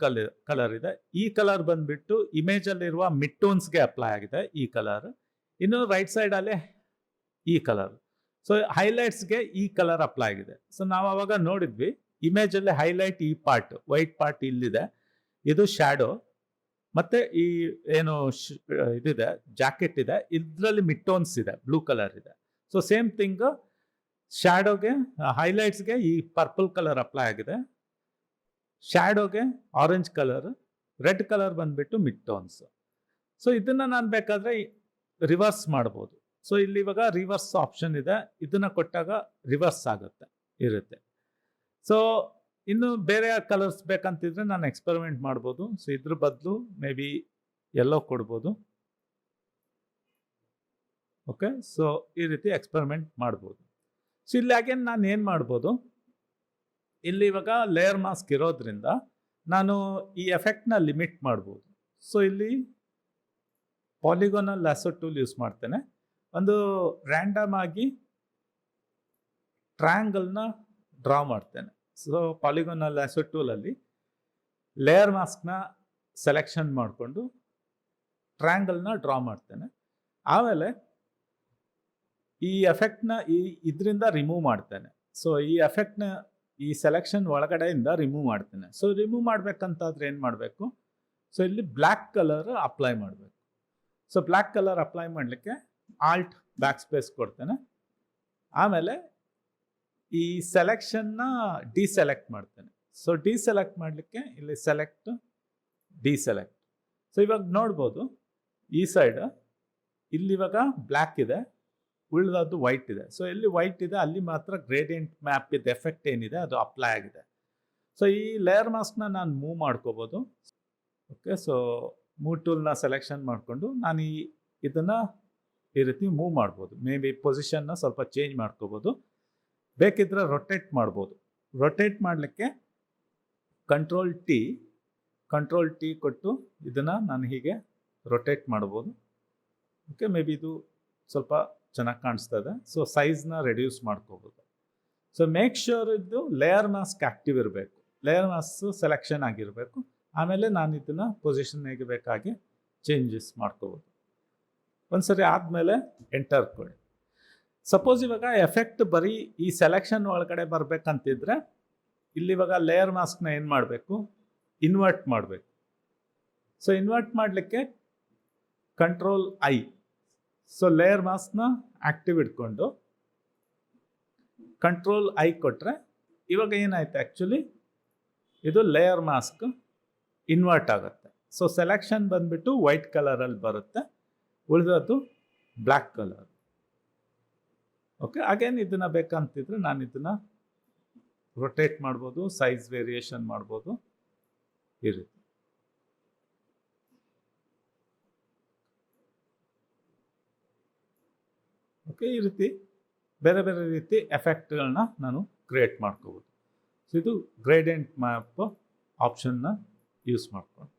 ಕಲರ್ ಇದೆ, ಈ ಕಲರ್ ಬಂದ್ಬಿಟ್ಟು ಇಮೇಜಲ್ಲಿರುವ ಮಿಡ್ ಟೋನ್ಸ್ಗೆ ಅಪ್ಲೈ ಆಗಿದೆ ಈ ಕಲರ್. ಇನ್ನು ರೈಟ್ ಸೈಡಲ್ಲಿ ಈ ಕಲರ್. ಸೊ ಹೈಲೈಟ್ಸ್ಗೆ ಈ ಕಲರ್ ಅಪ್ಲೈ ಆಗಿದೆ. ಸೊ ನಾವು ಅವಾಗ ನೋಡಿದ್ವಿ ಇಮೇಜಲ್ಲಿ ಹೈಲೈಟ್ ಈ ಪಾರ್ಟ್, ವೈಟ್ ಪಾರ್ಟ್ ಇಲ್ಲಿದೆ, ಇದು ಶ್ಯಾಡೋ. ಮತ್ತೆ ಈ ಏನು ಇದಿದೆ ಜಾಕೆಟ್ ಇದೆ, ಇದರಲ್ಲಿ ಮಿಡ್ ಟೋನ್ಸ್ ಇದೆ, ಬ್ಲೂ ಕಲರ್ ಇದೆ. ಸೊ ಸೇಮ್ ಥಿಂಗ್ ಶ್ಯಾಡೋಗೆ ಹೈಲೈಟ್ಸ್ಗೆ ಈ ಪರ್ಪಲ್ ಕಲರ್ ಅಪ್ಲೈ ಆಗಿದೆ, ಶ್ಯಾಡೋಗೆ ಆರೆಂಜ್ ಕಲರ್, ರೆಡ್ ಕಲರ್ ಬಂದ್ಬಿಟ್ಟು ಮಿಡ್ ಟೋನ್ಸ್. ಸೊ ಇದನ್ನ ನಾನು ಬೇಕಾದ್ರೆ ರಿವರ್ಸ್ ಮಾಡ್ಬೋದು. ಸೊ ಇಲ್ಲಿ ಇವಾಗ ರಿವರ್ಸ್ ಆಪ್ಷನ್ ಇದೆ, ಇದನ್ನ ಕೊಟ್ಟಾಗ ರಿವರ್ಸ್ ಆಗುತ್ತೆ ಇರುತ್ತೆ. ಸೊ ಇನ್ನು ಬೇರೆ ಕಲರ್ಸ್ ಬೇಕಂತಿದ್ರೆ ನಾನು ಎಕ್ಸ್ಪೆರಿಮೆಂಟ್ ಮಾಡ್ಬೋದು. ಸೊ ಇದ್ರ ಬದಲು ಮೇ ಬಿ ಎಲ್ಲೋ ಕೊಡ್ಬೋದು. ಓಕೆ, ಸೊ ಈ ರೀತಿ ಎಕ್ಸ್ಪೆರಿಮೆಂಟ್ ಮಾಡ್ಬೋದು. ಸೊ ಇಲ್ಲಿ ಅಗೇನ್ ನಾನು ಏನು ಮಾಡ್ಬೋದು, ಇಲ್ಲಿ ಇವಾಗ ಲೇಯರ್ ಮಾಸ್ಕ್ ಇರೋದ್ರಿಂದ ನಾನು ಈ ಎಫೆಕ್ಟ್ನ ಲಿಮಿಟ್ ಮಾಡ್ಬೋದು. ಸೊ ಇಲ್ಲಿ ಪಾಲಿಗೋನಲ್ ಲ್ಯಾಸೋ ಟೂಲ್ ಯೂಸ್ ಮಾಡ್ತೇನೆ. ಒಂದು ರ್ಯಾಂಡಮ್ ಆಗಿ ಟ್ರಯಾಂಗಲ್ನ ಡ್ರಾ ಮಾಡ್ತೇನೆ. ಸೊ ಪಾಲಿಗೋನಲ್ ಲ್ಯಾಸೋ ಟೂಲಲ್ಲಿ ಲೇಯರ್ ಮಾಸ್ಕ್ನ ಸೆಲೆಕ್ಷನ್ ಮಾಡಿಕೊಂಡು ಟ್ರಯಾಂಗಲ್ನ ಡ್ರಾ ಮಾಡ್ತೇನೆ. ಆಮೇಲೆ ಈ ಎಫೆಕ್ಟ್ನ ಇದರಿಂದ ರಿಮೂವ್ ಮಾಡ್ತೇನೆ. ಸೊ ಈ ಎಫೆಕ್ಟ್ನ ಈ ಸೆಲೆಕ್ಷನ್ ಒಳಗಡೆಯಿಂದ ರಿಮೂವ್ ಮಾಡ್ತೇನೆ. ಸೊ ರಿಮೂವ್ ಮಾಡ್ಬೇಕಂತಾದ್ರೆ ಏನು ಮಾಡಬೇಕು, ಸೊ ಇಲ್ಲಿ ಬ್ಲ್ಯಾಕ್ ಕಲರ್ ಅಪ್ಲೈ ಮಾಡಬೇಕು. ಸೊ ಬ್ಲ್ಯಾಕ್ ಕಲರ್ ಅಪ್ಲೈ ಮಾಡಲಿಕ್ಕೆ ಆಲ್ಟ್ ಬ್ಯಾಕ್ ಸ್ಪೇಸ್ ಕೊಡ್ತೇನೆ. ಆಮೇಲೆ ಈ ಸೆಲೆಕ್ಷನ್ನ ಡಿಸೆಲೆಕ್ಟ್ ಮಾಡ್ತೇನೆ. ಸೊ ಡಿಸೆಲೆಕ್ಟ್ ಮಾಡಲಿಕ್ಕೆ ಇಲ್ಲಿ ಸೆಲೆಕ್ಟ್ ಡಿಸೆಲೆಕ್ಟ್. ಸೊ ಇವಾಗ ನೋಡ್ಬೋದು ಈ ಸೈಡ್ ಇಲ್ಲಿ ಇವಾಗ ಬ್ಲ್ಯಾಕ್ ಇದೆ, ಉಳಿದದ್ದು ವೈಟ್ ಇದೆ. ಸೊ ಎಲ್ಲಿ ವೈಟ್ ಇದೆ ಅಲ್ಲಿ ಮಾತ್ರ ಗ್ರೇಡಿಯಂಟ್ ಮ್ಯಾಪ್ ಇದು ಎಫೆಕ್ಟ್ ಏನಿದೆ ಅದು ಅಪ್ಲೈ ಆಗಿದೆ. ಸೊ ಈ ಲೇಯರ್ ಮಾಸ್ಕ್ನ ನಾನು ಮೂವ್ ಮಾಡ್ಕೋಬೋದು. ಓಕೆ, ಸೊ ಮೂವ್ ಟೂಲ್ನ ಸೆಲೆಕ್ಷನ್ ಮಾಡಿಕೊಂಡು ನಾನು ಇದನ್ನು ಈ ರೀತಿ ಮೂವ್ ಮಾಡ್ಬೋದು. ಮೇ ಬಿ ಪೊಸಿಷನ್ನ ಸ್ವಲ್ಪ ಚೇಂಜ್ ಮಾಡ್ಕೋಬೋದು. ಬೇಕಿದ್ರೆ ರೊಟೇಟ್ ಮಾಡ್ಬೋದು. ರೊಟೇಟ್ ಮಾಡಲಿಕ್ಕೆ ಕಂಟ್ರೋಲ್ ಟಿ ಕೊಟ್ಟು ಇದನ್ನು ನಾನು ಹೀಗೆ ರೊಟೇಟ್ ಮಾಡ್ಬೋದು. ಓಕೆ, ಮೇ ಬಿ ಇದು ಸ್ವಲ್ಪ ಚೆನ್ನಾಗಿ ಕಾಣಿಸ್ತಾ ಇದೆ. ಸೊ ಸೈಜ್ನ ರೆಡ್ಯೂಸ್ ಮಾಡ್ಕೋಬೋದು. ಸೊ ಮೇಕ್ ಶ್ಯೂರ್ ಇದು ಲೇಯರ್ ಮಾಸ್ಕ್ ಆ್ಯಕ್ಟಿವ್ ಇರಬೇಕು, ಲೇಯರ್ ಮಾಸ್ಕ್ ಸೆಲೆಕ್ಷನ್ ಆಗಿರಬೇಕು. ಆಮೇಲೆ ನಾನು ಇದನ್ನು ಪೊಸಿಷನ್ ಹೇಗೆ ಬೇಕಾಗಿ ಚೇಂಜಸ್ ಮಾಡ್ಕೋಬೋದು. ಒಂದ್ಸರಿ ಆದಮೇಲೆ ಎಂಟರ್ ಕೊಡಿ. ಸಪೋಸ್ ಇವಾಗ ಎಫೆಕ್ಟ್ ಬರೀ ಈ ಸೆಲೆಕ್ಷನ್ ಒಳಗಡೆ ಬರಬೇಕಂತಿದ್ರೆ ಇಲ್ಲಿ ಇವಾಗ ಲೇಯರ್ ಮಾಸ್ಕ್ನ ಏನು ಮಾಡಬೇಕು, ಇನ್ವರ್ಟ್ ಮಾಡಬೇಕು. ಸೊ ಇನ್ವರ್ಟ್ ಮಾಡಲಿಕ್ಕೆ ಕಂಟ್ರೋಲ್ ಐ. ಸೊ ಲೇಯರ್ ಮಾಸ್ಕ್ನ ಆ್ಯಕ್ಟಿವ್ ಇಟ್ಕೊಂಡು ಕಂಟ್ರೋಲ್ ಐ ಕೊಟ್ಟರೆ ಇವಾಗ ಏನಾಯ್ತು, ಆ್ಯಕ್ಚುಲಿ ಇದು ಲೇಯರ್ ಮಾಸ್ಕ್ ಇನ್ವರ್ಟ್ ಆಗುತ್ತೆ. ಸೊ ಸೆಲೆಕ್ಷನ್ ಬಂದ್ಬಿಟ್ಟು ವೈಟ್ ಕಲರಲ್ಲಿ ಬರುತ್ತೆ, ಉಳಿದದ್ದು ಬ್ಲ್ಯಾಕ್ ಕಲರ್. ಓಕೆ, ಅಗೇನ್ ಇದನ್ನು ಬೇಕಂತಿದ್ರೆ ನಾನು ಇದನ್ನು ರೊಟೇಟ್ ಮಾಡ್ಬೋದು, ಸೈಜ್ ವೇರಿಯೇಷನ್ ಮಾಡ್ಬೋದು ಈ ರೀತಿ. ಓಕೆ, ಈ ರೀತಿ ಬೇರೆ ಬೇರೆ ರೀತಿ ಎಫೆಕ್ಟ್ಗಳನ್ನ ನಾನು ಕ್ರಿಯೇಟ್ ಮಾಡ್ಕೋಬೋದು. ಸೊ ಇದು ಗ್ರೇಡಿಯಂಟ್ ಮ್ಯಾಪ್ ಆಪ್ಷನ್ನ ಯೂಸ್ ಮಾಡ್ಕೊಂಡು